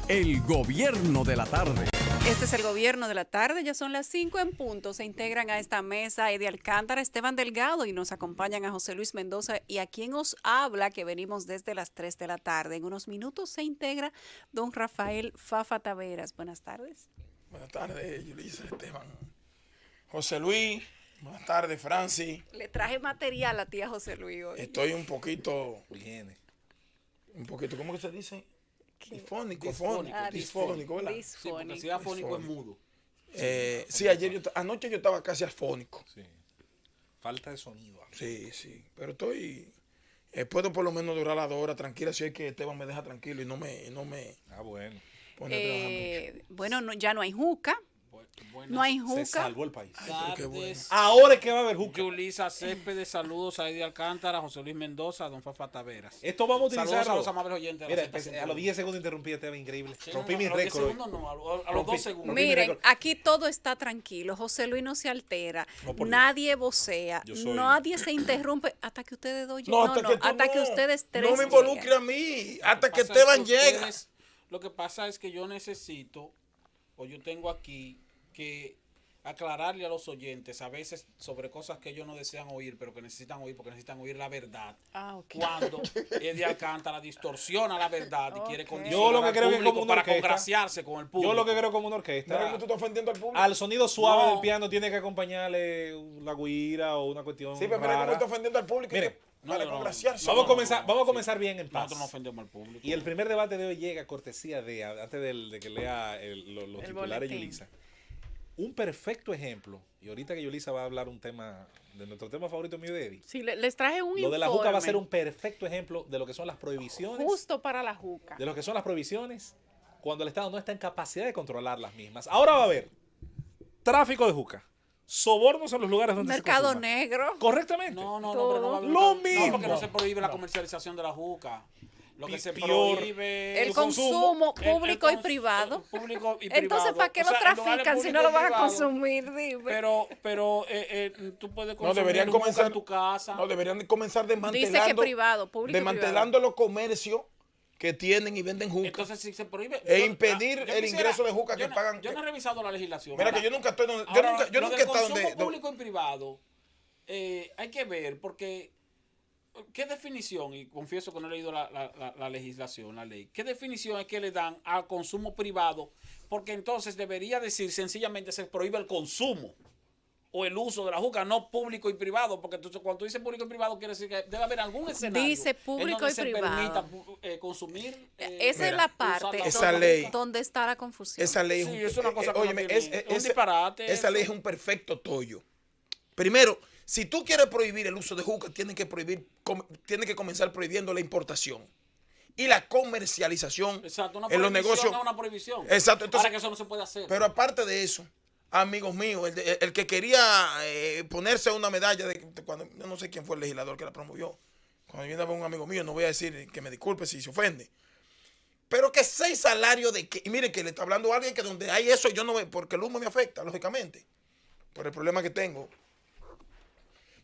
El gobierno de la tarde. Este es el gobierno de la tarde, ya son las 5 en punto. Se integran a esta mesa Eddie Alcántara, Esteban Delgado y nos acompañan a José Luis Mendoza y a quien os habla, que venimos desde las 3 de la tarde. En unos minutos se integra don Rafael Fafa Taveras. Buenas tardes. Buenas tardes, Yulisa, Esteban. José Luis, buenas tardes, Francis. Le traje material a ti a José Luis hoy. Estoy un poquito, ¿cómo que se dice? Disfónico, disfónico, ¿verdad? Sí, porque si afónico es mudo. Sí, anoche yo estaba casi afónico. Sí. Falta de sonido. Sí, pero puedo por lo menos durar las 2 horas tranquila si es que Esteban me deja tranquilo y no me Bueno. pone a trabajar mucho. Bueno, ya no hay juca. No hay juca. Se salvó el país. Qué bueno. Ahora es que va a haber juca. Yulisa Céspedes, saludos a Eddie Alcántara, José Luis Mendoza, a don Fafa Taveras. Esto vamos a utilizarlo. Saludos a los amables oyentes. Mira, a los 10 segundos interrumpí, Esteban, increíble. Sí, Rompí no, mi a los 10 récord. segundos no, a los 2 segundos. Miren, aquí todo está tranquilo. José Luis no se altera. No, por Nadie vocea. Yo soy- Nadie se interrumpe hasta que ustedes dos No, hasta que ustedes tres no me involucre lleguen. a mí, hasta que Pasa Esteban es llega. Lo que pasa es que yo necesito, o yo tengo aquí, que aclararle a los oyentes a veces sobre cosas que ellos no desean oír, pero que necesitan oír porque necesitan oír la verdad. Ok. Cuando Eddie Alcántara distorsiona la verdad y quiere Ok. condicionar Yo lo que al creo que es público como una para orquesta. congraciarse con el público. Yo lo que creo como una Mira cómo orquesta. tú estás ofendiendo al público. Al sonido suave No. del piano tiene que acompañarle la guira o una cuestión Sí, pero mira cómo rara. está ofendiendo al público. Mire, para no, congraciarse. Vamos No, a comenzar bien en paz. Nosotros no ofendemos al público. Y el primer debate de hoy llega a cortesía de, antes de que lea los El titulares boletín. Yulisa. Un perfecto ejemplo, y ahorita que Yulisa va a hablar un tema, de nuestro tema favorito mío de Eddie, Sí, les traje un lo de la juca va a informe ser un perfecto ejemplo de lo que son las prohibiciones, justo para la juca. de lo que son las prohibiciones cuando el Estado no está en capacidad de controlar las mismas. Ahora va a haber tráfico de juca, sobornos en los lugares donde Mercado se consuma. negro. Correctamente. No, Todo. pero no va a haber Lo No, mismo. porque no se prohíbe la comercialización de la juca. Lo que se Peor. prohíbe El es consumo público y cons- privado. Público y Entonces, privado. ¿para qué O lo sea, en lugares trafican si no públicos lo y van a privados. consumir? Dime. Pero tú puedes consumir deberían juca comenzar en tu casa. No, deberían de comenzar Dice que desmantelando, privado, público y desmantelando los comercios que tienen y venden juca. Entonces, si se prohíbe. Impedir el ingreso de juca que pagan. Yo no he revisado la legislación. Mira Ahora- que yo nunca estoy donde, ahora, yo lo nunca he del estado consumo donde. público y privado, hay que ver, porque ¿qué definición? Y confieso que no he leído la legislación, la ley. ¿Qué definición es que le dan al consumo privado? Porque entonces debería decir sencillamente se prohíbe el consumo o el uso de la juca, no público y privado, porque entonces cuando tú dices público y privado quiere decir que debe haber algún escenario Dice público en donde y se privado. permita consumir. Esa es la parte Esa ley- donde está la confusión. Esa ley Sí, es una cosa que óyeme, no tiene- es un esa- disparate Esa eso. ley es un perfecto tollo. Primero, si tú quieres prohibir el uso de juca, tienes que comenzar prohibiendo la importación y la comercialización Exacto, una en los prohibición negocios. es una prohibición. Exacto, entonces- Ahora que eso no se puede hacer. Pero aparte de eso, amigos míos, el que quería ponerse una medalla cuando yo no sé quién fue el legislador que la promovió. Cuando yo andaba un amigo mío, no voy a decir que me disculpe si se ofende. Pero que 6 salarios de que, y mire que le está hablando a alguien que donde hay eso, yo no veo, porque el humo me afecta, lógicamente, por el problema que tengo.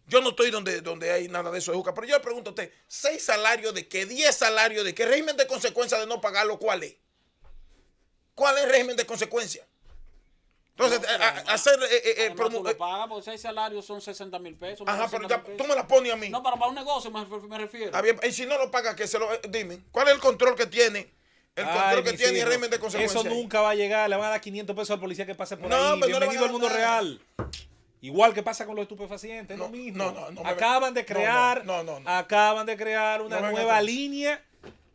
Yo no estoy donde hay nada de eso de juca, pero yo le pregunto a usted, 6 salarios de qué, 10 salarios de qué, régimen de consecuencia de no pagarlo, ¿cuál es? ¿Cuál es el régimen de consecuencia? Entonces, hacer... Además, tú lo pagas porque 6 salarios son 60,000 pesos. ajá, más pero 60,000 tú me la pones a mí. No, para un negocio me refiero. Está bien, y si no lo paga, que se lo... dime, ¿cuál es el control que tiene? El control que mis tiene y el hijos, régimen de consecuencia. Eso nunca va a llegar. Le van a dar 500 pesos al policía que pase por No, ahí. pero no le Bienvenido van a al mundo dar. real. Igual que pasa con los estupefacientes, es No, lo mismo. no me- Acaban de crear, no. acaban de crear una No venga nueva con- línea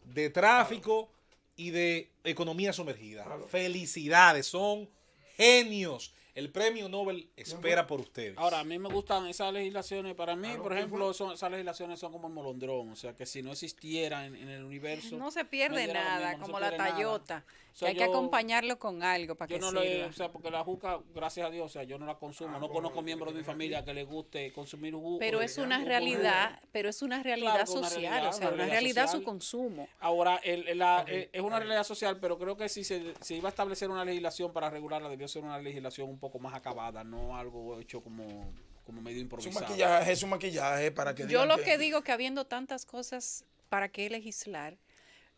de tráfico y de economía sumergida. Felicidades, son genios. El premio Nobel espera por ustedes. Ahora, a mí me gustan esas legislaciones. Para mí, por ejemplo, esas legislaciones son como el molondrón. O sea, que si no existiera en el universo... No se pierde diera lo nada, mismo, no como se la pierde nada. Toyota, O sea, que hay que acompañarlo con algo para Yo que no sirva. le, o sea, porque la juca, gracias a Dios, o sea, yo no la consumo. No conozco miembros de mi familia que les guste consumir juca. Pero es una realidad, Claro, social, una realidad, o sea, una una realidad realidad su social. consumo. Ahora, es una realidad social, pero creo que si se iba a establecer una legislación para regularla, debió ser una legislación un poco más acabada, no algo hecho como medio improvisado. Es un maquillaje para que Yo digan lo que digo que habiendo tantas cosas para qué legislar,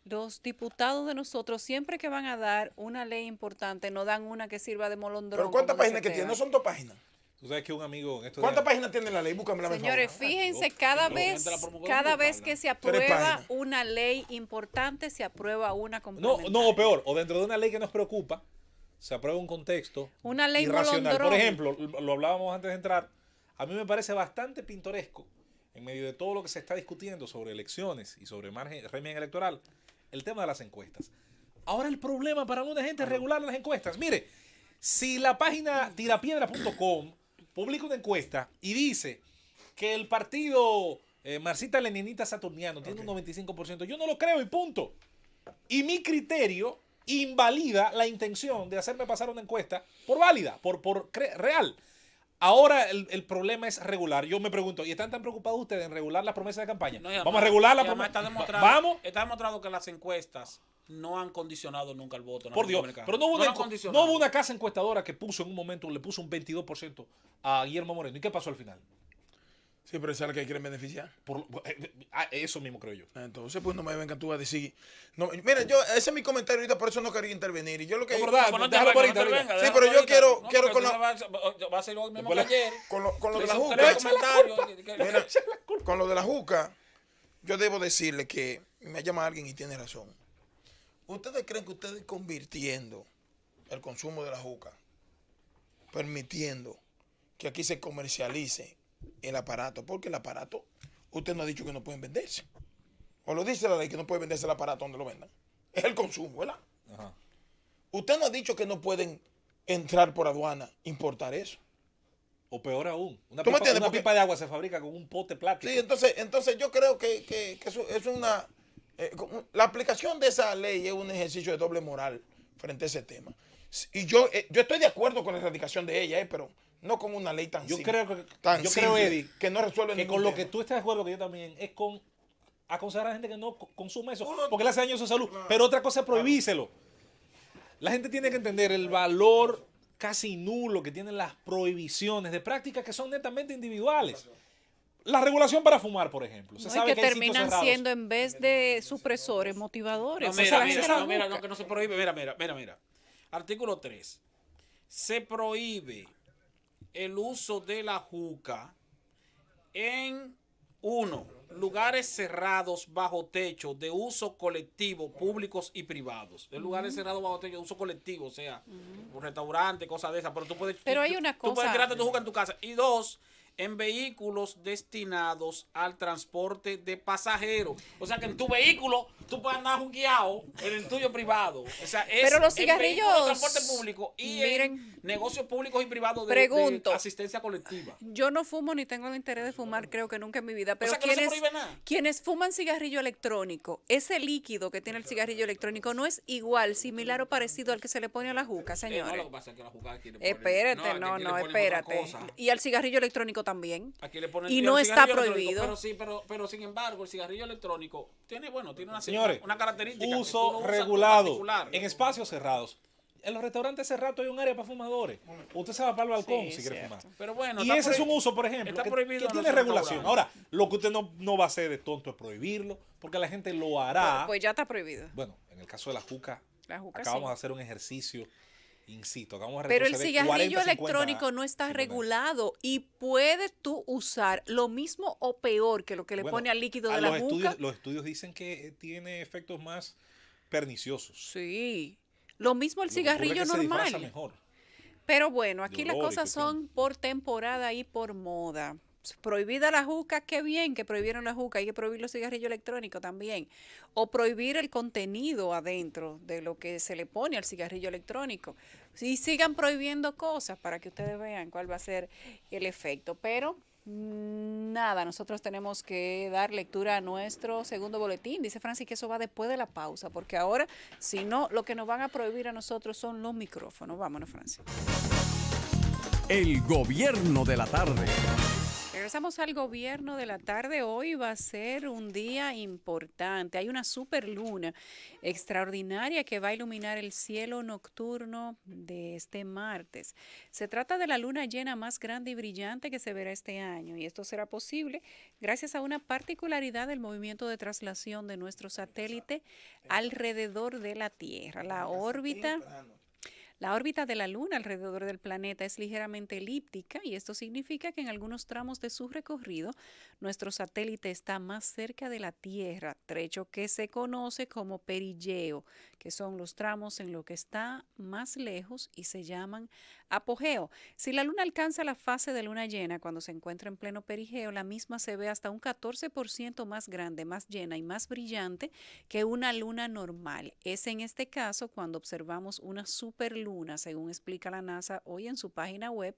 Los diputados de nosotros, siempre que van a dar una ley importante, no dan una que sirva de molondrón. Pero ¿cuántas como dice páginas que tiene? Esteban. No son 2 páginas. Tú sabes que un amigo en estos ¿Cuántas días- páginas tiene la ley? Búscame la Señores, fíjense, cada vez que se 3 aprueba páginas. una ley importante, se aprueba una No, complementaria. no, o peor, o dentro de una ley que nos preocupa, se aprueba un contexto Una ley irracional. Por molondrón. ejemplo, lo hablábamos antes de entrar, a mí me parece bastante pintoresco, en medio de todo lo que se está discutiendo sobre elecciones y sobre régimen electoral, el tema de las encuestas. Ahora el problema para alguna gente es regular las encuestas. Mire, si la página tirapiedra.com publica una encuesta y dice que el partido marxista-leninista saturniano tiene un 95%, yo no lo creo y punto. Y mi criterio invalida la intención de hacerme pasar una encuesta por válida, por real. Ahora el problema es regular. Yo me pregunto, ¿y están tan preocupados ustedes en regular la promesa de campaña? No, y además- Vamos a regular la y además promesa. Vamos. Está demostrado que las encuestas no han condicionado nunca el voto. en la Por Dios, República pero no hubo, Dominicana. una, lo han condicionado. no hubo una casa encuestadora que puso en un momento, le puso un 22% a Guillermo Moreno. ¿Y qué pasó al final? Sí, pero esa es la que quieren beneficiar. Eso mismo creo yo. Entonces, pues no me vengas tú a decir. No, mira, ese es mi comentario ahorita, por eso no quería intervenir. Y yo lo que. Es verdad, No, no te déjalo por venga, ahorita, no te ahorita. venga, Sí, déjalo pero yo ahorita. quiero- No, quiero porque con va a ser lo mismo Después que ayer. Con lo de la Hizo juca. 3 comentarios. Mira, con lo de la juca, yo debo decirle que me llama alguien y tiene razón. ¿Ustedes creen que ustedes convirtiendo el consumo de la juca, permitiendo que aquí se comercialice el aparato? Porque el aparato, usted no ha dicho que no pueden venderse. O lo dice la ley que no puede venderse el aparato donde lo vendan. Es el consumo, ¿verdad? Ajá. Usted no ha dicho que no pueden entrar por aduana, importar eso. O peor aún, una ¿Tú me pipa, entiendes? una Porque- pipa de agua se fabrica con un pote plástico. Sí, entonces yo creo que eso es una... la aplicación de esa ley es un ejercicio de doble moral frente a ese tema. Y yo estoy de acuerdo con la erradicación de ella, pero no con una ley tan Yo simple, creo que- tan yo creo, simple, Eddie, que no resuelve que ningún con lo tema. que tú estás de acuerdo, que yo también, es con aconsejar a la gente que no consume eso, Uno- porque le hace daño a su salud. Pero otra cosa es prohibírselo. La gente tiene que entender el valor casi nulo que tienen las prohibiciones de prácticas que son netamente individuales. La regulación para fumar, por ejemplo. Se No, y sabe que hay sitios terminan cerrados. siendo, en vez de supresores, motivadores. No, O sea, mira, la gente mira, la no, mira, busca. no, que no se prohíbe. Mira. Artículo 3. Se prohíbe el uso de la juca en 1. Lugares cerrados bajo techo de uso colectivo, públicos y privados. De lugares cerrados bajo techo de uso colectivo, o sea, un restaurante, cosas de esas. Pero tú puedes. Pero hay una Tú puedes cosa- tirarte tu juca en tu casa. Y 2. En vehículos destinados al transporte de pasajeros. O sea que en tu vehículo tú puedes andar juqueado en el tuyo privado. O sea, es Pero los en cigarrillos, vehículos de transporte público y miren, en negocios públicos y privados de pregunto. asistencia colectiva. Yo no fumo ni tengo el interés de fumar, creo que nunca en mi vida. Pero sea, que no se prohíbe nada. quienes fuman cigarrillo electrónico, ese líquido que tiene el cigarrillo electrónico no es igual, similar o parecido al que se le pone a la juca, No, señores. lo que pasa es que la juca aquí le ponen- Espérate, aquí no, le no, ponen otra espérate. cosa. Y al cigarrillo electrónico también. Aquí le ponen- Y el no está cigarrillo electrónico, prohibido. Pero sí, pero sin embargo, el cigarrillo electrónico tiene una, Señores, una característica. que tú lo uso usas regulado particular. en espacios cerrados. En los restaurantes cerrados hay un área para fumadores. Usted se va para el balcón Sí, si quiere cierto. fumar. Pero bueno, Y está ese es un prohibido- uso, por ejemplo, está que prohibido en tiene los regulación. restaurantes. Ahora, lo que usted no va a hacer de tonto es prohibirlo, porque la gente lo hará. Pues ya está prohibido. Bueno, en el caso de la juca, La juca acabamos sí. de hacer un ejercicio, insisto, acabamos de Pero el retroceder cigarrillo 40, 50 electrónico no está 50 años. regulado y puedes tú usar lo mismo o peor que lo que le Bueno, pone al líquido a de la los juca. estudios, los estudios dicen que tiene efectos más perniciosos. Sí. Lo mismo el Lo que ocurre cigarrillo es que se disfraza normal. mejor. Pero bueno, aquí las olor y cosas son por temporada y por moda. Prohibida la juca, qué bien que prohibieron la juca, hay que prohibir los cigarrillos electrónicos también. O prohibir el contenido adentro de lo que se le pone al cigarrillo electrónico. Y sigan prohibiendo cosas para que ustedes vean cuál va a ser el efecto. Pero nada, nosotros tenemos que dar lectura a nuestro segundo boletín. Dice Francis que eso va después de la pausa, porque ahora, si no, lo que nos van a prohibir a nosotros son los micrófonos. Vámonos, Francis. El gobierno de la tarde. Regresamos al gobierno de la tarde. Hoy va a ser un día importante. Hay una superluna extraordinaria que va a iluminar el cielo nocturno de este martes. Se trata de la luna llena más grande y brillante que se verá este año, y esto será posible gracias a una particularidad del movimiento de traslación de nuestro satélite alrededor de la Tierra. La órbita de la Luna alrededor del planeta es ligeramente elíptica, y esto significa que en algunos tramos de su recorrido nuestro satélite está más cerca de la Tierra, trecho que se conoce como perigeo, que son los tramos en los que está más lejos y se llaman apogeo. Si la Luna alcanza la fase de luna llena cuando se encuentra en pleno perigeo, la misma se ve hasta un 14% más grande, más llena y más brillante que una luna normal. Es en este caso cuando observamos una superluna, según explica la NASA hoy en su página web,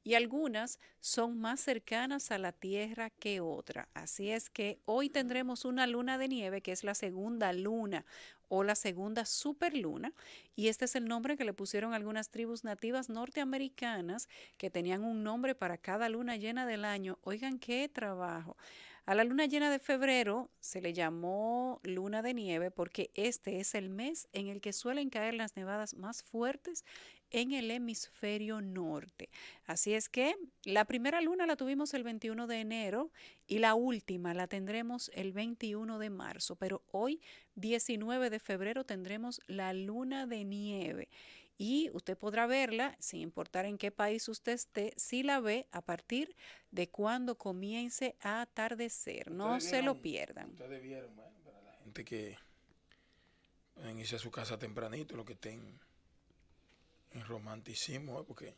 y algunas son más cercanas a la Tierra que otra. Así es que hoy tendremos una luna de nieve, que es la segunda luna o la segunda superluna, y este es el nombre que le pusieron algunas tribus nativas norteamericanas que tenían un nombre para cada luna llena del año. Oigan qué trabajo. A la luna llena de febrero se le llamó luna de nieve porque este es el mes en el que suelen caer las nevadas más fuertes en el hemisferio norte. Así es que la primera luna la tuvimos el 21 de enero y la última la tendremos el 21 de marzo, pero hoy 19 de febrero tendremos la luna de nieve. Y usted podrá verla, sin importar en qué país usted esté, si la ve a partir de cuando comience a atardecer. No se lo pierdan. Ustedes vieron, bueno, para la gente que pueden irse a su casa tempranito, lo que estén en romanticismo, porque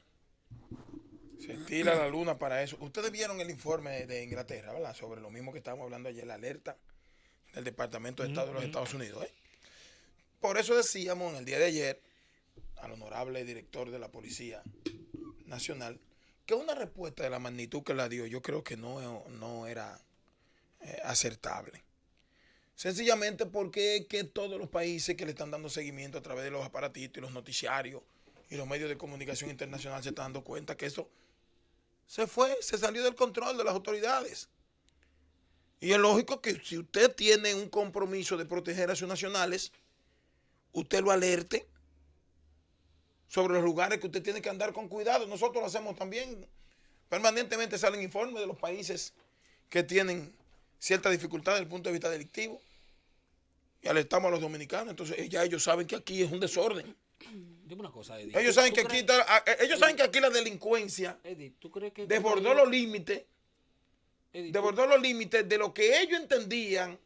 se tira la luna para eso. Ustedes vieron el informe de Inglaterra, ¿verdad? Sobre lo mismo que estábamos hablando ayer, la alerta del Departamento de Estado de los Estados Unidos, ¿eh? Por eso decíamos en el día de ayer al honorable director de la Policía Nacional que una respuesta de la magnitud que la dio, yo creo que no era acertable. Sencillamente porque es que todos los países que le están dando seguimiento a través de los aparatitos y los noticiarios y los medios de comunicación internacional se están dando cuenta que eso se salió del control de las autoridades. Y es lógico que si usted tiene un compromiso de proteger a sus nacionales, usted lo alerte sobre los lugares que usted tiene que andar con cuidado. Nosotros lo hacemos también. Permanentemente salen informes de los países que tienen cierta dificultad desde el punto de vista delictivo. Y alertamos a los dominicanos. Entonces ya ellos saben que aquí es un desorden. Dime una cosa, Eddie. Ellos saben que aquí saben que aquí la delincuencia Eddie, ¿tú crees que desbordó los límites. Desbordó los límites de lo que ellos entendían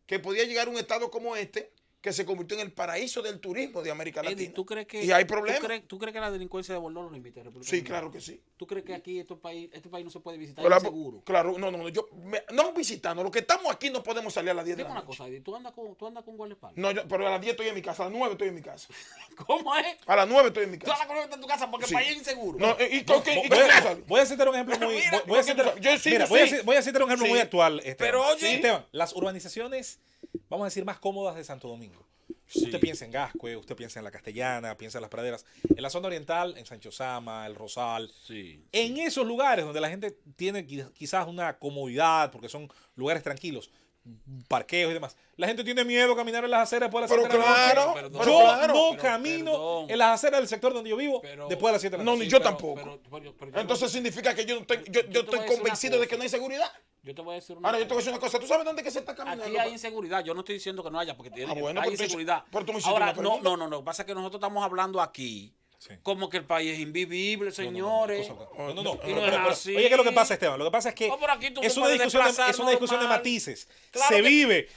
que podía llegar a un estado como este, que se convirtió en el paraíso del turismo de América Latina. Eddie, ¿tú crees que, y hay problemas. ¿tú crees que la delincuencia desbordó los límites de República Sí, Dominicana? claro que sí. ¿Tú crees que aquí este país no se puede visitar? Claro, Es seguro. claro, no visitando. Los que estamos aquí no podemos salir a las 10 de Dime la una noche. cosa, Eddie, ¿tú andas con guardaespaldas? No, pero a las 10 estoy en mi casa, a las 9 estoy en mi casa. ¿Cómo es? A las 9 estoy en mi Tú casa. andas con en tu casa porque Sí. el país es inseguro. No, ¿y con qué sale? Voy a citar un ejemplo muy... Mira, voy a citar- yo sí, mira, sí. voy a citar un ejemplo Sí. muy actual, Esteban. Pero oye- Esteban, las urbanizaciones, vamos a decir, más cómodas de Santo Domingo. Sí. Usted piensa en Gascue, usted piensa en la Castellana, piensa en las praderas. En la zona oriental, en Sancho Sama, el Rosal. Sí. En esos lugares donde la gente tiene quizás una comodidad, porque son lugares tranquilos, parqueos y demás, la gente tiene miedo a caminar en las aceras después de las 7 de la noche. claro, Perdón. Yo claro. no Pero camino perdón. en las aceras del sector donde yo vivo Pero- después de las 7 de la No, noche. ni yo tampoco. pero Entonces significa que yo te estoy voy a decir convencido una de que no hay seguridad. yo te voy a decir una Ahora, yo te voy a cosa. decir una cosa. ¿Tú sabes dónde que se está caminando? Aquí hay inseguridad. Yo no estoy diciendo que no haya, porque tiene, bueno, hay pero tú- inseguridad. pero tú me hiciste Ahora, una pregunta. no. Lo que pasa es que nosotros estamos hablando aquí Sí. como que el país es invivible, señores. No. Y no es Pero, así. oye, ¿qué es lo que pasa, Esteban? Lo que pasa es que No, por aquí tú te es una puedes discusión desplazar es una discusión de normal. matices. Claro Se que- vive,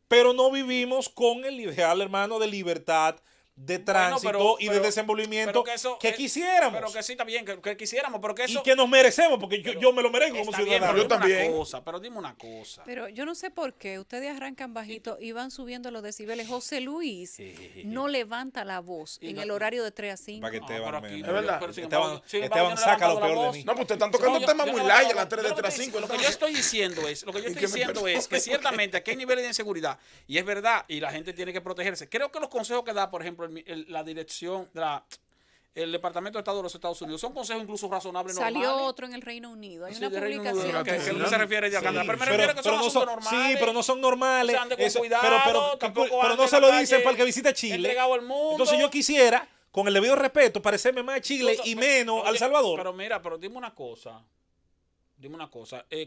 pero no vivimos con el ideal, hermano, de libertad, de tránsito y de desenvolvimiento que quisiéramos. Pero que sí, está bien, que quisiéramos, pero que eso... Y que nos merecemos, porque yo me lo merezco como está bien, ciudadano. pero Yo dime también. una cosa, pero dime una cosa. Pero yo no sé por qué ustedes arrancan bajito y van subiendo los decibeles. José Luis no levanta la voz Y en no- el horario de 3 a 5. Para que Esteban pero aquí me- no, Es verdad. pero sin Esteban- embargo, sin Esteban embargo, yo no he saca lo levantado la peor de voz. mí. No, pues ustedes están tocando yo- temas yo muy no- light a yo las 3 de no 3 a estoy- 5. Lo que yo estoy diciendo es, Y que me que perdone. ciertamente aquí hay niveles de inseguridad y es verdad y la gente tiene que protegerse. Creo que los consejos que da, por ejemplo, la dirección de el Departamento de Estado de los Estados Unidos. Son consejos incluso razonables Salió normales. otro en el Reino Unido. Hay Sí, una de Reino Unido, publicación. que es lo que se refiere a Alcántara. Pero me refiero que son no asuntos son, normales. sí, pero no son normales. O sea, ande con Eso, cuidado, tampoco pero ande no en se la lo calle dicen para el que visita Chile. entregado al mundo. Entonces yo quisiera, con el debido respeto, parecerme más a Chile y menos a El Salvador. Pero mira, pero dime una cosa.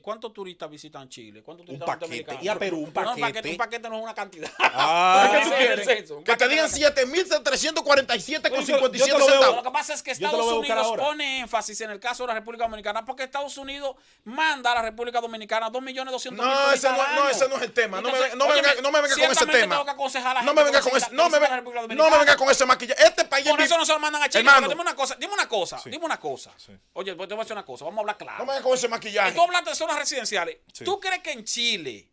¿Cuántos turistas visitan Chile? ¿Cuántos turistas paquete. norteamericanos? Y a Perú, un No, paquete. un paquete no es una cantidad. Ah, ¿Qué tú Ese es el quieres? censo, un Que te paquete digan no- 7.347,57 Yo te lo veo. centavos. Lo que pasa es que Yo te lo Estados voy a buscar Unidos ahora. pone énfasis en el caso de la República Dominicana porque Estados Unidos manda a la República Dominicana 2.200.000 No, ese no es el tema. No me venga con ese tema. Tengo que aconsejar a la No me gente venga que con ese, visita- no me visita la República venga, no me venga con ese maquillaje. Este país Por es eso no se lo mandan a Chile. Hermano. Pero dime una cosa. Sí. Dime una cosa. Sí. Oye, pues te voy a decir una cosa. Vamos a hablar claro. No me venga con ese maquillaje. Tú hablaste de zonas residenciales. Sí. ¿Tú crees que en Chile,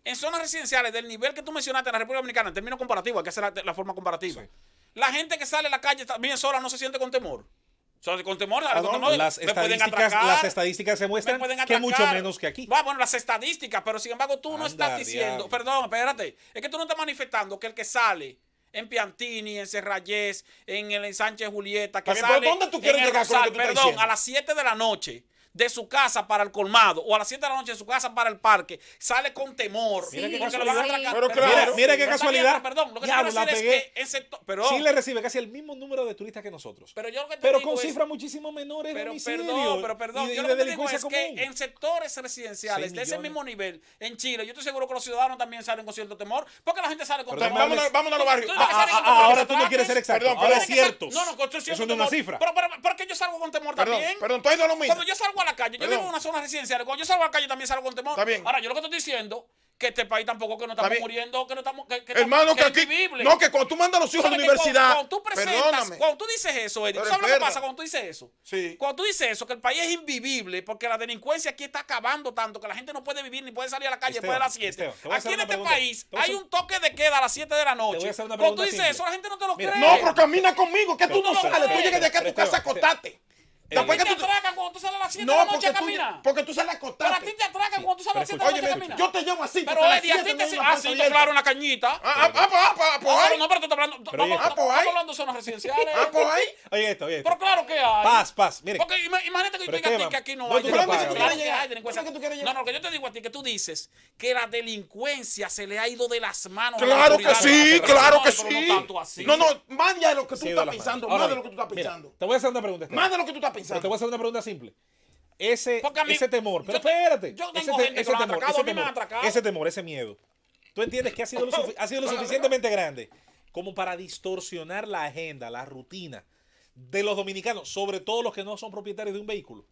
en zonas residenciales del nivel que tú mencionaste en la República Dominicana, en términos comparativos, hay que hacer la forma comparativa, Sí. la gente que sale a la calle bien sola no se siente con temor? O sea, con temor, ¿A con dónde? temor, Las me pueden estadísticas, atracar, se me muestran pueden que atracar. mucho menos que aquí. Bueno, las estadísticas, pero sin embargo tú no Anda, estás diciendo, diablo. perdón, espérate, es que tú no estás manifestando que el que sale en Piantini, en Serrayés, en el Sánchez Julieta, que Está bien, sale pero ¿dónde tú quieres en el llegar con lo Rosal, que tú estás perdón, diciendo? a las 7 de la noche de su casa para el colmado o a las 7 de la noche de su casa para el parque, sale con temor. Mira qué porque lo van a casualidad. atracar. Pero claro. Mira qué Está bien, casualidad. pero perdón, lo que Diablo, te la quiero decir es pegué. que en sector, perdón, Chile recibe casi el mismo número de turistas que nosotros. pero yo lo que te Pero digo con es- cifras muchísimo menores de pero homicidio perdón, y yo de lo que te digo delincuencia es común. que en sectores residenciales 6 de ese millones. mismo nivel, en Chile, yo estoy seguro que los ciudadanos también salen con cierto temor, porque la gente sale con Pero temor. vámonos a los barrios. Tú tienes que salir con temor Ahora que tú no atraques. quieres ser exacto. Perdón, Ahora perdón. es Tienes que ser- ciertos. No, no, estoy Eso siendo no es una temor. cifra. Pero que yo salgo con temor Perdón, también. perdón, tú has ido a lo mismo. Cuando yo salgo a la calle, yo Perdón. vivo en una zona residencial, cuando yo salgo a la calle también salgo con temor. Está bien. Ahora, yo lo que estoy diciendo que este país tampoco que no estamos bien. muriendo, que no estamos Hermano, que es aquí. invivible. No, que cuando tú mandas a los hijos a la ¿Sabes que universidad. Cuando tú presentas, Perdóname. cuando tú dices eso, Eddie, ¿tú Pero sabes lo que espera. pasa cuando tú dices eso? Sí. Cuando tú dices eso, que el país es invivible porque la delincuencia aquí está acabando tanto que la gente no puede vivir ni puede salir a la calle después de las 7. Esteban, te voy a hacer Aquí en una este pregunta. país Te voy a hay hacer- un toque de queda a las 7 de la Te voy noche. a hacer una Cuando tú pregunta dices simple. eso, la gente no te lo Mira, cree. No, pero camina conmigo, que tú no Pero- sales. Tú pero- llegas de acá a tu casa a acostarte. ¿A Después ti que te tú. atracan cuando tú sales a las 7 de No, la noche a caminar? porque tú sales a Pero a acostarte. ti te atracan cuando tú sales a las 7 de la Oye, noche a caminar. yo te llevo así. Pero Eddie, a ti te... Ah, sí, tú, claro, una cañita. Pues ahí. No, pero tú estás hablando... Pero oye, Estamos hablando de zonas residenciales. Pues ahí. Oye esto, oye esto. Pero claro que hay. Paz, mire. Porque imagínate que yo Pero te diga a ti Esteban, que aquí no no, hay tú delincuencia. no Claro quieres que hay llegar. delincuencia. ¿Dónde tú quieres No, llegar? no, lo que yo te digo a ti que tú dices que la delincuencia se le ha ido de las manos. Claro que sí, claro que Pero no sí. tanto así. No, más allá de lo que tú Sí, de estás las pensando. manos. Más Ahora de lo que tú estás mira, pensando. te voy a hacer una pregunta, Esteban. Más de lo que tú estás Pero te pensando. voy a hacer una pregunta simple. Ese Porque a mí- temor, pero yo- espérate. yo tengo ese gente que ese lo han temor, atracado, ese a mí me han temor, atracado. ese temor, ese miedo. ¿Tú entiendes que ha sido lo suficientemente grande como para distorsionar la agenda, la rutina de los dominicanos, sobre todo los que no son propietarios de un vehículo?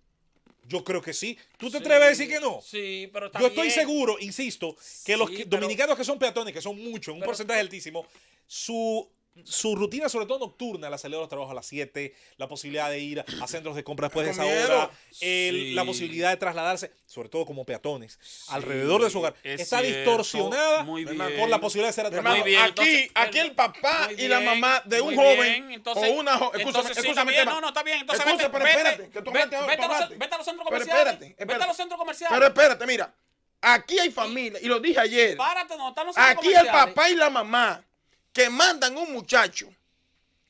Yo creo que sí. ¿Tú te atreves a decir que no? Sí, pero está Yo estoy bien. seguro, insisto, que los Sí, pero- dominicanos que son peatones, que son muchos, un Pero- porcentaje altísimo, su rutina, sobre todo nocturna, la salida de los trabajos a las 7, la posibilidad de ir a centros de compra después de Con esa miedo. hora, Sí. la posibilidad de trasladarse, sobre todo como peatones, alrededor de su hogar, es está cierto. distorsionada Muy por bien. la posibilidad de ser Mi hermano, Muy bien, aquí, entonces, aquí el papá muy y la bien, mamá de un muy joven bien, entonces- o una joven. entonces sí, está bien, no, está bien. Entonces Escucha, vete, pero vete, espérate, que tú vete, hablaste ahora, vete tú a los- hablaste. vete a los centros Pero comerciales. espérate. Vete a los centros comerciales. Pero espérate, mira. Aquí hay familia, y lo dije ayer. Párate, no, están los centros Aquí el comerciales. papá y la mamá que mandan un muchacho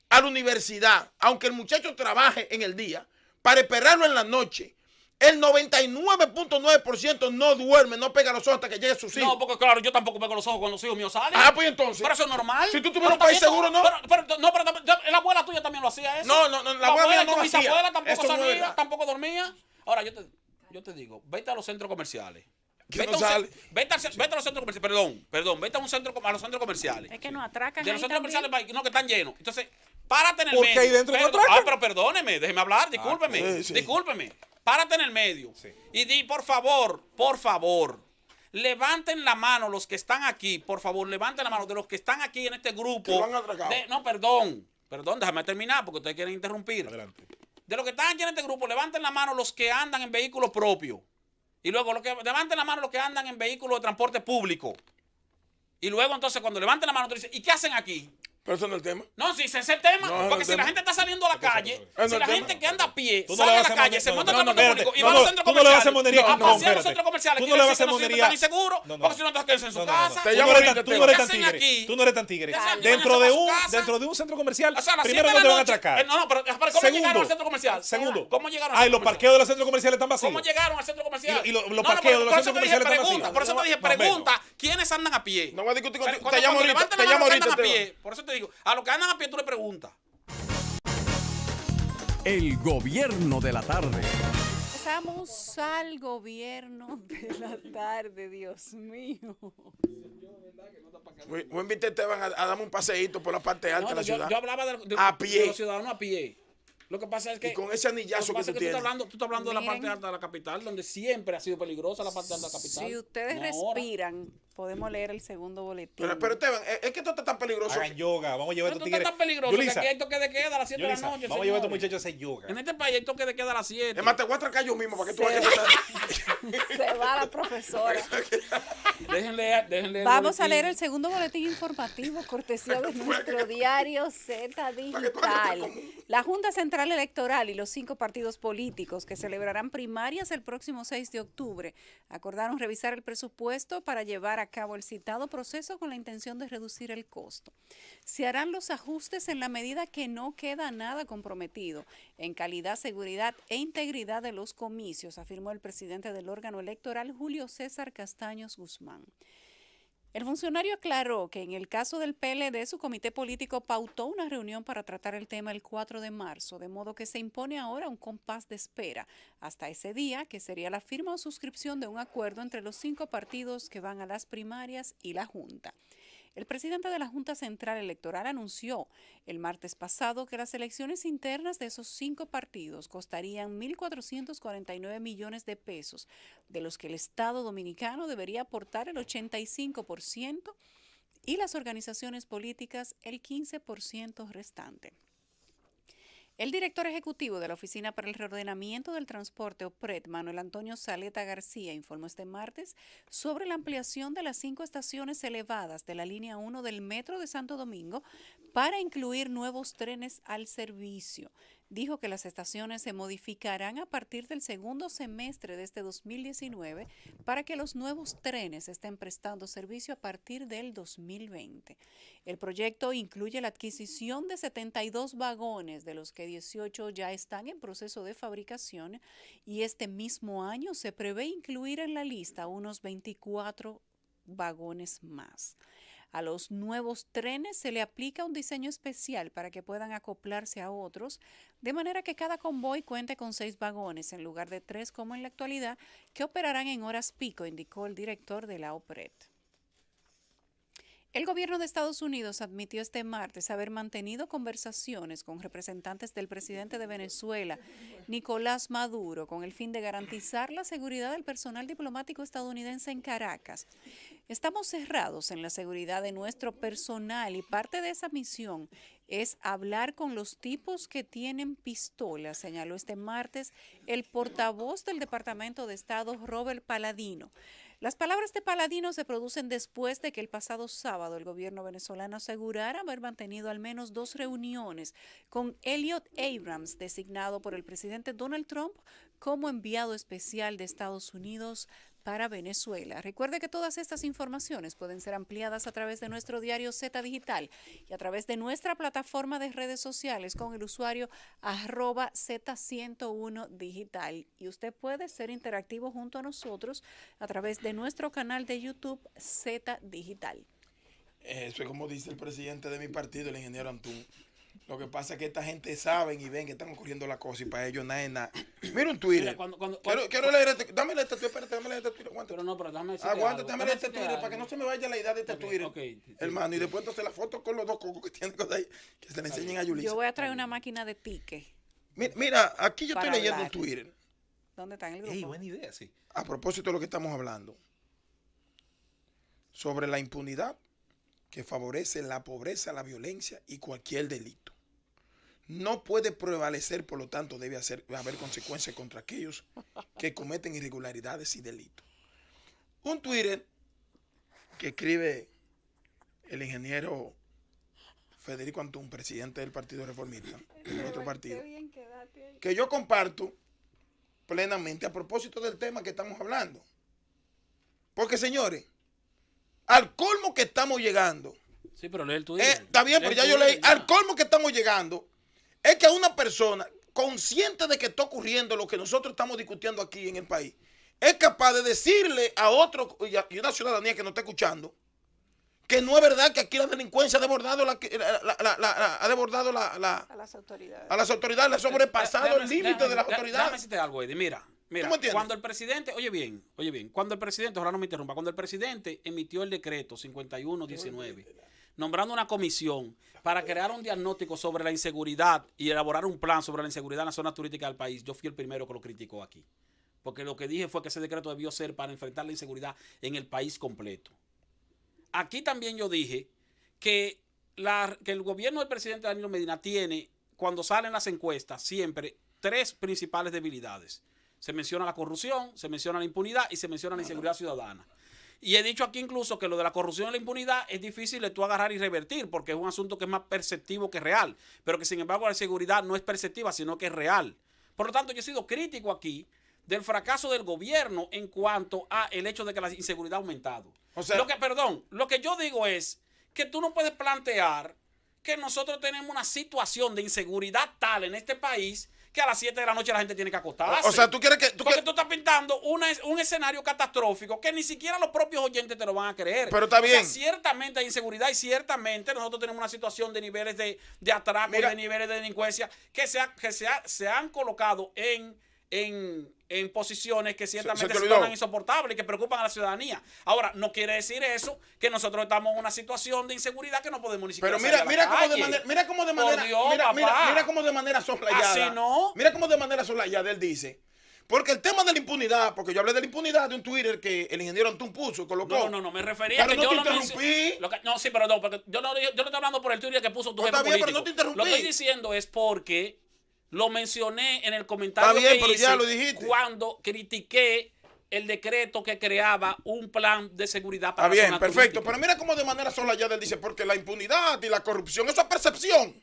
a la universidad, aunque el muchacho trabaje en el día, para esperarlo en la noche, el 99.9% no duerme, no pega los ojos hasta que llegue sus hijos. No, porque claro, yo tampoco pego los ojos cuando los hijos míos salen. Ah, pues entonces. Pero eso es normal. Si tú tuvieras un Pero país también seguro, ¿no? Pero la abuela tuya también lo hacía eso. No, la abuela mía no lo Mi hacía. abuela tampoco Eso no es salía, verdad. tampoco dormía. Ahora, yo te digo, vete a los centros comerciales. Que Vete, no sale. vete a los centros comerciales. Perdón, vete a los centros comerciales. Es que nos atracan De ahí los centros también. comerciales, no, que están llenos. Entonces, párate en el Porque medio. ahí dentro no Perdón, atracan. pero perdóneme, déjeme hablar, discúlpeme. sí. Discúlpeme. Párate en el medio. Sí. Y di, por favor, levanten la mano los que están aquí, por favor, levanten la mano de los que están aquí en este grupo. Que lo han atracado. No, perdón, déjame terminar porque ustedes quieren interrumpir. Adelante. De los que están aquí en este grupo, levanten la mano los que andan en vehículos propios. Y luego, levanten la mano los que andan en vehículos de transporte público. Y luego, entonces, cuando levanten la mano, tú dices, ¿y qué hacen aquí? Pero eso no es el tema. No, si ese es el tema. No, porque no, si no. la gente está saliendo a la calle, no, si no, la no, gente no, que anda a pie Tú no sale le a vas la a hacer calle, se no, monta en no, transporte espérate. público y No, va a los no, centros tú no le vas a hacer comerciales. monería. A No, pasear a los espérate. centros comerciales. Tú no Quiere le vas a decir hacer que no se sienten monería. tan inseguros, No, no. porque si no, entonces quédense en su casa. Te Tú llamo no eres ahorita, tan, tú te no eres ¿Qué tan hacen tigre. aquí? Tú no eres tan tigre. ¿Qué hacen? Dentro Váyanse de pa' su un casa. dentro de un centro comercial, O sea, a las primero 7 no de te la van a noche. atracar. No, pero ¿cómo llegaron al centro comercial? Segundo. ¿Cómo llegaron al Ay, centro los comercial? parqueos de los centros comerciales están vacíos. ¿Cómo llegaron al centro comercial? Y los No, parqueos de los por eso centros te dije comerciales están pregunta. vacíos. Por eso te dije No, menos. pregunta. ¿Quiénes andan a pie? No voy a discutir contigo. Cuando Te llamo ahorita. levanten Te la llamo mano que ahorita. andan a Esteban. pie. Por eso te digo, a los que andan a pie tú le preguntas. El gobierno de la tarde. Pasamos al gobierno de la tarde, Dios mío. Voy a invitar a Esteban a darme un paseíto por la parte alta de la ciudad. Yo hablaba A pie. de los ciudadanos a pie. Lo que pasa es que. Y con ese anillazo lo que pasa tú es que tienes. tú estás hablando de la Miren. parte alta de la capital, donde siempre ha sido peligrosa la parte alta de la capital. Si ustedes No ahora. respiran, podemos leer el segundo boletín. Pero Esteban, es que esto está tan peligroso. Hagan yoga. Vamos a llevar a Esto estos está tigres. tan peligroso que Yulisa, aquí hay toque de queda a las 7 de la Yulisa, noche. vamos a llevar a estos señores. muchachos a hacer yoga. En este país hay toque de queda a las 7. Es más, te voy a atracar yo mismo para que tú Se vayas a Se va la profesora. Déjenle el Vamos a boletín. leer el segundo boletín informativo, cortesía de nuestro diario Z Digital. La Junta Central Electoral y los 5 partidos políticos que celebrarán primarias el próximo 6 de octubre acordaron revisar el presupuesto para llevar a cabo el citado proceso con la intención de reducir el costo. Se harán los ajustes en la medida que no queda nada comprometido en calidad, seguridad e integridad de los comicios, afirmó el presidente del órgano electoral, Julio César Castaños Guzmán. El funcionario aclaró que en el caso del PLD, su comité político pautó una reunión para tratar el tema el 4 de marzo, de modo que se impone ahora un compás de espera hasta ese día, que sería la firma o suscripción de un acuerdo entre los 5 partidos que van a las primarias y la Junta. El presidente de la Junta Central Electoral anunció el martes pasado que las elecciones internas de esos 5 partidos costarían 1.449 millones de pesos, de los que el Estado Dominicano debería aportar el 85% y las organizaciones políticas el 15% restante. El director ejecutivo de la Oficina para el Reordenamiento del Transporte, OPRET, Manuel Antonio Saleta García, informó este martes sobre la ampliación de las 5 estaciones elevadas de la línea 1 del Metro de Santo Domingo para incluir nuevos trenes al servicio. Dijo que las estaciones se modificarán a partir del segundo semestre de este 2019 para que los nuevos trenes estén prestando servicio a partir del 2020. El proyecto incluye la adquisición de 72 vagones, de los que 18 ya están en proceso de fabricación, y este mismo año se prevé incluir en la lista unos 24 vagones más. A los nuevos trenes se le aplica un diseño especial para que puedan acoplarse a otros, de manera que cada convoy cuente con 6 vagones en lugar de 3 como en la actualidad, que operarán en horas pico, indicó el director de la OPRET. El gobierno de Estados Unidos admitió este martes haber mantenido conversaciones con representantes del presidente de Venezuela, Nicolás Maduro, con el fin de garantizar la seguridad del personal diplomático estadounidense en Caracas. Estamos cerrados en la seguridad de nuestro personal y parte de esa misión es hablar con los tipos que tienen pistolas, señaló este martes el portavoz del Departamento de Estado, Robert Paladino. Las palabras de Paladino se producen después de que el pasado sábado el gobierno venezolano asegurara haber mantenido al menos 2 reuniones con Elliot Abrams, designado por el presidente Donald Trump como enviado especial de Estados Unidos para Venezuela. Recuerde que todas estas informaciones pueden ser ampliadas a través de nuestro diario Z Digital y a través de nuestra plataforma de redes sociales con el usuario @Z101 Digital. Y usted puede ser interactivo junto a nosotros a través de nuestro canal de YouTube Z Digital. Eso es como dice el presidente de mi partido, el ingeniero Antún. Lo que pasa es que esta gente saben y ven que están ocurriendo las cosas y para ellos nada es nada. Mira un Twitter. Mira, Quiero leer este. Dame leer este Twitter, espérate, dame leer este Twitter. Aguanta. Pero no, pero déjame decirte Aguanta, algo. dame leer este Twitter para que no se me vaya la idea de este Ok, Twitter. ok, sí. Hermano, y después entonces la foto con los 2 cocos que tienen cosas ahí, que se le enseñen a Yulisa. Yo voy a traer una máquina de pique. Mira, aquí yo estoy Para leyendo un hablar. Twitter. ¿Dónde está en el grupo? Ey, buena idea, sí. A propósito de lo que estamos hablando. Sobre la impunidad que favorece la pobreza, la violencia y cualquier delito. No puede prevalecer, por lo tanto, debe haber consecuencias contra aquellos que cometen irregularidades y delitos. Un Twitter que escribe el ingeniero Federico Antún, presidente del Partido Reformista, de nuestro partido, que yo comparto plenamente a propósito del tema que estamos hablando. Porque, señores, al colmo que estamos llegando, Sí, pero lee el Twitter. está bien, pero ya yo leí, al colmo que estamos llegando, es que a una persona consciente de que está ocurriendo lo que nosotros estamos discutiendo aquí en el país, es capaz de decirle a otro y una ciudadanía que nos está escuchando que no es verdad que aquí la delincuencia ha desbordado a las autoridades, le ha sobrepasado el límite de las autoridades. Déjame decirte algo, Eddie. Mira, ¿Tú me entiendes? cuando el presidente, oye bien, cuando el presidente, ojalá no me interrumpa, cuando el presidente emitió el decreto 5119, nombrando una comisión para crear un diagnóstico sobre la inseguridad y elaborar un plan sobre la inseguridad en la zona turística del país, yo fui el primero que lo criticó aquí. Porque lo que dije fue que ese decreto debió ser para enfrentar la inseguridad en el país completo. Aquí también yo dije que el gobierno del presidente Danilo Medina tiene, cuando salen las encuestas, siempre 3 principales debilidades. Se menciona la corrupción, se menciona la impunidad y se menciona la inseguridad ciudadana. Y he dicho aquí incluso que lo de la corrupción y la impunidad es difícil de tú agarrar y revertir porque es un asunto que es más perceptivo que real, pero que sin embargo la seguridad no es perceptiva, sino que es real. Por lo tanto, yo he sido crítico aquí del fracaso del gobierno en cuanto a el hecho de que la inseguridad ha aumentado. O sea, lo que yo digo es que tú no puedes plantear que nosotros tenemos una situación de inseguridad tal en este país que a las 7 de la noche la gente tiene que acostarse. O sea, tú quieres que... Porque tú estás pintando un escenario catastrófico que ni siquiera los propios oyentes te lo van a creer. Pero está bien. O sea, ciertamente hay inseguridad y ciertamente nosotros tenemos una situación de niveles de atraco y de niveles de delincuencia que se han colocado en posiciones que ciertamente se tornan insoportables y que preocupan a la ciudadanía. Ahora, no quiere decir eso que nosotros estamos en una situación de inseguridad que no podemos ni siquiera pero mira cómo de manera soslayada. Así no. Mira cómo de manera soslayada él dice. Porque el tema de la impunidad, porque yo hablé de la impunidad de un Twitter que el ingeniero Antún puso y colocó. No, me refería a que yo lo interrumpí. No, sí, pero no, porque yo no estoy hablando por el Twitter que puso tu jefe político. Pero no te interrumpí. Lo que estoy diciendo es porque lo mencioné en el comentario Está bien, que pero hice ya lo dijiste. Cuando critiqué el decreto que creaba un plan de seguridad para Está bien, la zona perfecto. turística. Pero mira cómo de manera soslayada él dice, porque la impunidad y la corrupción, eso es percepción.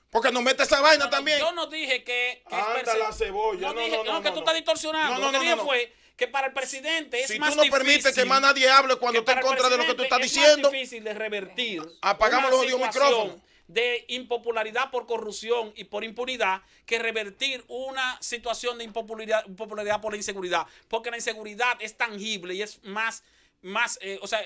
Porque nos mete esa vaina también. Yo no dije que Anda la cebolla. No, que tú estás distorsionando. Lo que dije fue que para el presidente es más difícil. Si tú no permites que más nadie hable cuando esté en contra de lo que tú estás diciendo. Es más difícil de revertir. Apagamos los odios micrófonos. De impopularidad por corrupción y por impunidad que revertir una situación de impopularidad por la inseguridad, porque la inseguridad es tangible y es más o sea,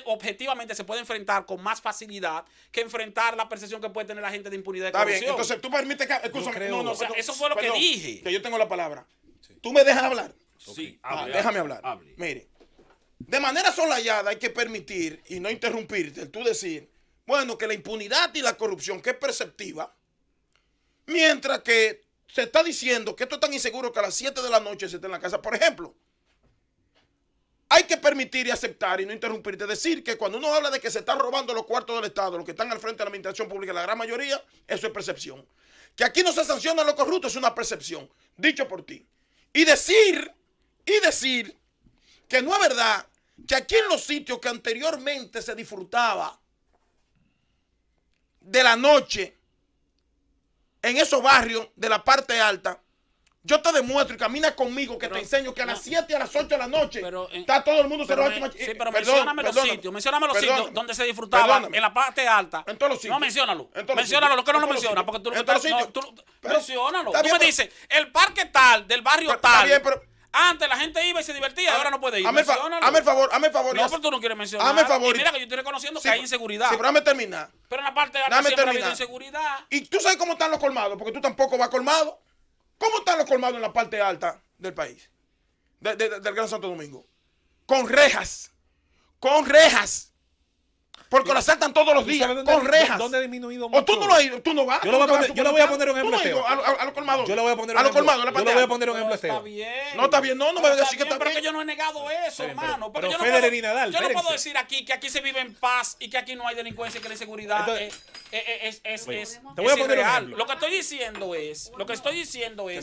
objetivamente se puede enfrentar con más facilidad que enfrentar la percepción que puede tener la gente de impunidad y corrupción. Está bien, entonces tú permites que... Escúchame, o sea, eso fue lo que dije. Que yo tengo la palabra. Sí. ¿Tú me dejas hablar? Sí, déjame hablar. Hable. Mire, de manera soslayada hay que permitir y no interrumpirte, tú decir, bueno, que la impunidad y la corrupción, que es perceptiva, mientras que se está diciendo que esto es tan inseguro que a las 7 de la noche se está en la casa. Por ejemplo, hay que permitir y aceptar y no interrumpirte, decir que cuando uno habla de que se están robando los cuartos del Estado, los que están al frente de la administración pública, la gran mayoría, eso es percepción. Que aquí no se sanciona a los corruptos es una percepción, dicho por ti. Y decir que no es verdad que aquí en los sitios que anteriormente se disfrutaba de la noche, en esos barrios de la parte alta, yo te demuestro y camina conmigo que te enseño que a las 7 y a las 8 de la noche está todo el mundo cerrado. Sí, pero mencióname los sitios donde se disfrutaba en la parte alta. En todos los sitios. No, menciónalo. Menciónalo, lo que no lo mencionas. Porque tú menciónalo. Tú me dices, el parque tal, del barrio tal. Está bien, pero antes la gente iba y se divertía, ahora no puede ir. Hazme el favor. No, pero tú no quieres mencionar. Hazme el favor. Y mira que yo estoy reconociendo que hay inseguridad. Sí, pero déjame terminar. Pero en la parte de alta siempre ha habido inseguridad. Y tú sabes cómo están los colmados, porque tú tampoco vas colmado. ¿Cómo están los colmados en la parte alta del país? Del Gran Santo Domingo. Con rejas. Porque la saltan todos los días, con rejas. ¿Dónde ha disminuido mucho? O tú no lo has ido, tú no vas. Yo le voy a poner un ejemplo. A los colmados. Yo le voy a poner un ejemplo. Está bien. No está bien, no me voy a decir que está bien. Pero bien. que yo no he negado eso, hermano. Pero Federer y Nadal, yo no puedo decir aquí que aquí se vive en paz y que aquí no hay delincuencia y que la inseguridad es te voy a poner real. un Lo que estoy diciendo es.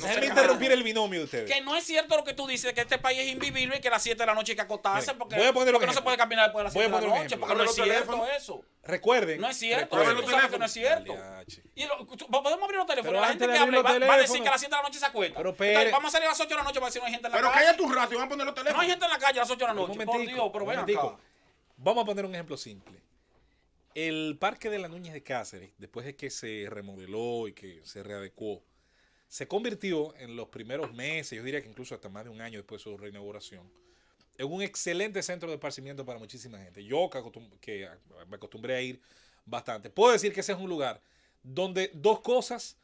Déjame interrumpir el binomio de ustedes. Que no es cierto lo que tú dices, que este país es invivible y que a las 7 de la noche hay que acostarse porque voy a poner no se puede caminar después de las 7 de la noche. Porque no es cierto. teléfono. eso. Recuerden. No es cierto. Recuerden Tú los sabes que no es cierto. Diache. Y podemos abrir los teléfonos. Pero La antes gente de que abrir hable los va a decir teléfonos. que a las 7 de la noche se acuesta. Pero Entonces, vamos a salir a las 8 de la noche para decir no hay gente en la Pero calle. cállate un rato y van a poner los No teléfonos. hay gente en la calle a las 8 de la noche. Por momentico, Dios, pero un ven momentico. acá. Vamos a poner un ejemplo simple. El Parque de la Núñez de Cáceres, después de que se remodeló y que se readecuó, se convirtió en los primeros meses, yo diría que incluso hasta más de un año después de su reinauguración, en un excelente centro de esparcimiento para muchísima gente. Yo, que me acostumbré a ir bastante, puedo decir que ese es un lugar donde dos cosas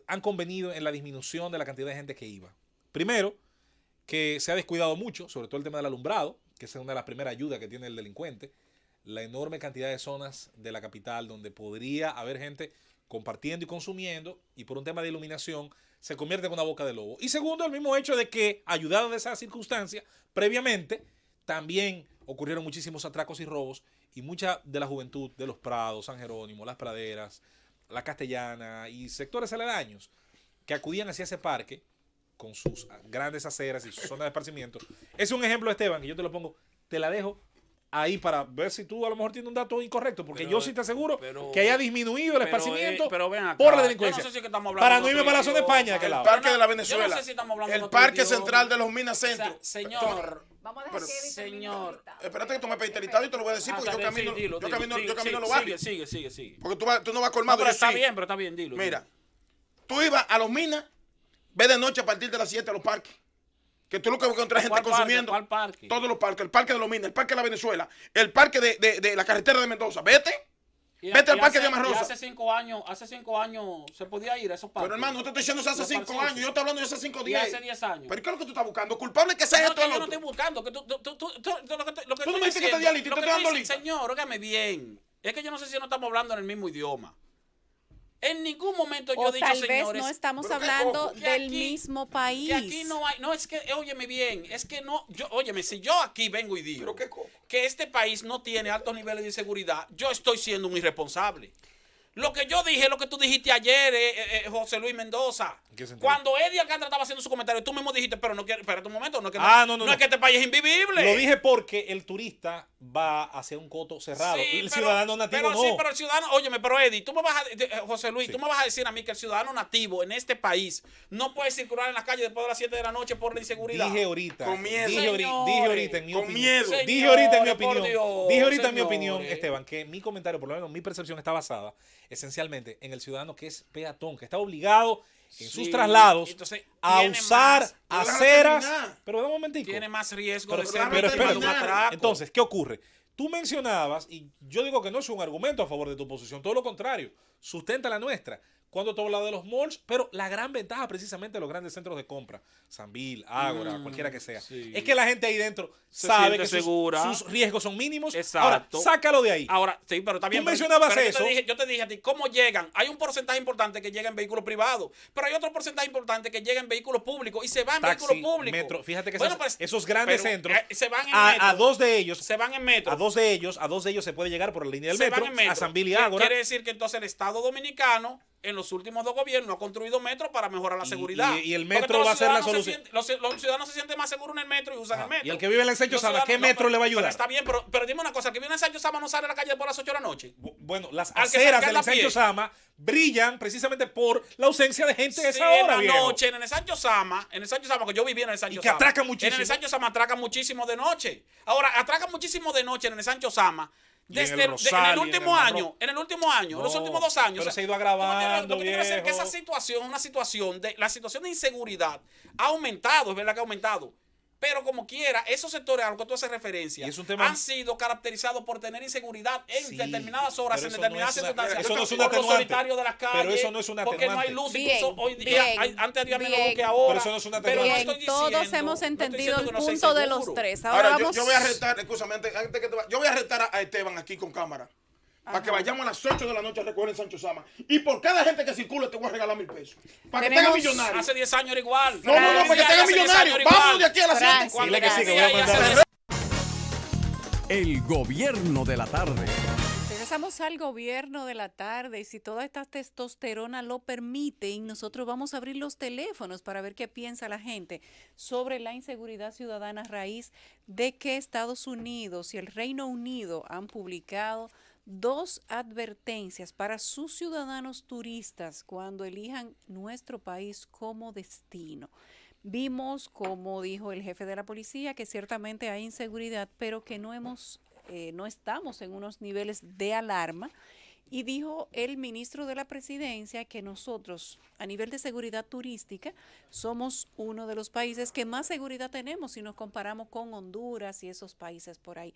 han convenido en la disminución de la cantidad de gente que iba. Primero, que se ha descuidado mucho, sobre todo el tema del alumbrado, que es una de las primeras ayudas que tiene el delincuente, la enorme cantidad de zonas de la capital donde podría haber gente compartiendo y consumiendo, y por un tema de iluminación se convierte en una boca de lobo. Y segundo, el mismo hecho de que, ayudado de esa circunstancia, previamente también ocurrieron muchísimos atracos y robos, y mucha de la juventud de Los Prados, San Jerónimo, Las Praderas, La Castellana y sectores aledaños que acudían hacia ese parque con sus grandes aceras y sus zonas de esparcimiento. Es un ejemplo, Esteban, que yo te lo pongo, te la dejo ahí para ver si tú a lo mejor tienes un dato incorrecto, porque yo sí te aseguro que haya disminuido el esparcimiento pero ven acá, por la yo delincuencia. no sé si es que estamos hablando Para de no irme otro para la zona de idioma. España, que El lado. Parque de la Yo Venezuela. no sé si estamos hablando de El otro Parque idioma. Central de los Minas O sea, Centro. señor, Vamos a Pero- dejar que Eddie termine señor. ahorita. Espérate que tú me pediste el listado y te lo voy a decir porque yo camino, dilo, yo dilo, camino, dilo, yo camino los sigue, barrios. sigue. Porque tú no vas No, colmado. pero yo está sí. bien, pero está bien, dilo. Mira, tú ibas a los Minas, ves de noche a partir de las 7 a los parques. Que tú lo que vas a encontrar gente ¿Cuál parque? consumiendo. ¿Cuál parque? Todos los parques. El Parque de los Minas, el Parque de la Venezuela, el Parque de la carretera de Mendoza. Vete. Vete al Parque de Amarrosa. Hace 5 años se podía ir a esos parques. Pero hermano, no te estoy diciendo eso hace Los 5 parques. años. Yo estoy hablando de hace 5 Y días. hace 10 años. Pero ¿qué es lo que tú estás buscando? Culpable que sea No, esto que o lo yo no otro. estoy buscando. Que lo que Tú no estoy me dijiste que te di diciendo- a lista, lo te que estoy dando estoy lista. Señor, óigame bien. Es que yo no sé si no estamos hablando en el mismo idioma. En ningún momento yo O he dicho, tal vez señores, no estamos pero qué hablando cojo. que del aquí- mismo país. que aquí no hay, no, es que, óyeme bien, es que no, óyeme, si yo aquí vengo y digo Pero qué cojo. que este país no tiene altos niveles de inseguridad, yo estoy siendo un irresponsable. Lo que yo dije es lo que tú dijiste ayer, José Luis Mendoza. ¿En qué sentido? Cuando Eddie Alcántara estaba haciendo su comentario, tú mismo dijiste, pero no quiero, espérate un momento, no es que, No. es que este país es invivible. Lo dije porque el turista va hacia un coto cerrado. Sí, el pero- ciudadano nativo pero no. Sí, pero el ciudadano, óyeme, pero Eddie, tú me vas a, José Luis, tú me vas a decir a mí que el ciudadano nativo en este país no puede circular en la calle después de las 7 de la noche por la inseguridad. Dije ahorita. Con miedo. Dije ahorita en mi Con opinión. miedo. Dije ahorita en mi Señores, por opinión. Dios, Dije ahorita en mi señores. opinión, Esteban, que mi comentario, por lo menos mi percepción, está basada esencialmente en el ciudadano que es peatón, que está obligado en sus Sí, traslados entonces, a tiene usar más- Pero déjame aceras. terminar. Pero da un momentico. Tiene más riesgo Pero, de pero ser déjame víctima de un terminar. atraco. Entonces, ¿qué ocurre? Tú mencionabas, y yo digo que no es un argumento a favor de tu posición, todo lo contrario, sustenta la nuestra. Cuando tú hablas de los malls, pero la gran ventaja precisamente de los grandes centros de compra, Sanvil, Ágora, cualquiera que sea, sí. es que la gente ahí dentro Se sabe siente que segura. sus riesgos son mínimos. Exacto. Ahora, sácalo de ahí. Ahora, sí, pero está bien. pero- mencionabas pero eso. Yo te dije a ti, ¿cómo llegan? Hay un porcentaje importante que llega en vehículos privados, pero hay otro porcentaje importante que llega en vehículos públicos y se va en Taxi, vehículos públicos. metro. Fíjate que Bueno, esos, pues, esos grandes pero, centros, se van en a metro. dos de ellos, Se van en metro. a dos de ellos se puede llegar por la línea del Se metro, van en metro. a Sanvil y ¿Qué Ágora. quiere decir que entonces el Estado Dominicano en los últimos 2 gobiernos ha construido metro para mejorar la Y- seguridad. y el Porque metro todos va a los ser la ciudadanos se solución. sienten- los ciudadanos se sienten más seguros en el metro y usan el metro. Y el que vive en el Ensancho Los Sama, ¿qué ciudadanos- metro le va a ayudar? Pero está bien, pero dime una cosa, el que vive en el Ensancho Sama no sale a la calle después de las 8 de la noche. Bueno, las Al que aceras se del alcanza a Ensancho pie. Sama brillan precisamente por la ausencia de gente a Sí, esa hora, en la viejo. noche, en el Ensancho Sama, que yo vivía en el Ensancho Y que Sama. atracan muchísimo. En el Ensancho Sama atracan muchísimo de noche. Ahora, atracan muchísimo de noche en el Ensancho Sama. Y en el Desde en Rosal, el y último en el año, Marro- en el último año, en los No, últimos 2 años. pero se ha ido agravando, Lo que quiero decir es que viejo. esa situación, la situación de inseguridad ha aumentado, es verdad que ha aumentado. Pero como quiera, esos sectores a los que tú haces referencia Y es un tema- han sido caracterizados por tener inseguridad en Sí, determinadas horas, pero en eso determinadas no es una- circunstancias. eso no es un por los atenuante. solitarios de las calles. Pero eso no es un porque no hay atenuante. luz. Bien, Incluso hoy día, bien, antes había menos bien. luz que ahora. Pero eso no es una Pero no atenuante. estoy Todos diciendo- hemos no estoy entendido diciendo el que no sea punto de los inseguro. tres. Ahora Ahora, vamos. yo voy a retar, escúchame, antes que te va- yo voy a retar a Esteban aquí con cámara. Para que vayamos a las 8 de la noche a recoger en Sancho Sama. Y por cada gente que circule te voy a regalar 1,000 pesos. Para que Tenemos- tenga millonario. Hace 10 años era igual. No, para que tenga millonario. Vámonos de aquí a las 7. Francis, Dile que sí, que voy a gracias. mandar. El gobierno de la tarde. Ustedes Regresamos al gobierno de la tarde y si toda esta testosterona lo permite, nosotros vamos a abrir los teléfonos para ver qué piensa la gente sobre la inseguridad ciudadana a raíz de que Estados Unidos y el Reino Unido han publicado 2 advertencias para sus ciudadanos turistas cuando elijan nuestro país como destino. Vimos, como dijo el jefe de la policía, que ciertamente hay inseguridad, pero que no estamos en unos niveles de alarma. Y dijo el ministro de la Presidencia que nosotros, a nivel de seguridad turística, somos uno de los países que más seguridad tenemos si nos comparamos con Honduras y esos países por ahí.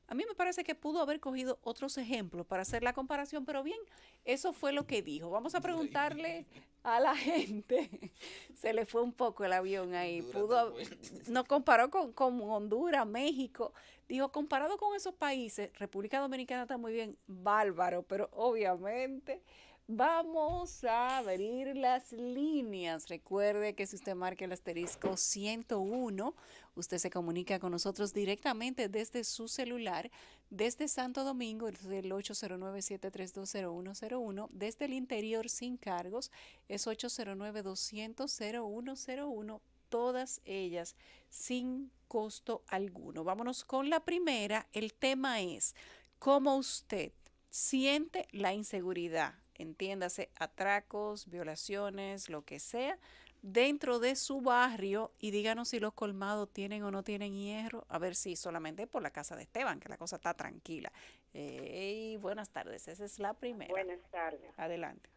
A mí me parece que pudo haber cogido otros ejemplos para hacer la comparación, pero bien, eso fue lo que dijo. Vamos a preguntarle a la gente. Se le fue un poco el avión ahí. Nos comparó con Honduras, México. Dijo, comparado con esos países, República Dominicana está muy bien, bárbaro, pero obviamente vamos a abrir las líneas. Recuerde que si usted marca el asterisco 101, usted se comunica con nosotros directamente desde su celular, desde Santo Domingo, es el 809-732-0101, desde el interior sin cargos, es 809-200-0101, todas ellas sin costo alguno. Vámonos con la primera. El tema es cómo usted siente la inseguridad, entiéndase, atracos, violaciones, lo que sea, dentro de su barrio, y díganos si los colmados tienen o no tienen hierro, a ver si solamente por la casa de Esteban, que la cosa está tranquila. Buenas tardes, esa es la primera. Buenas tardes. Adelante.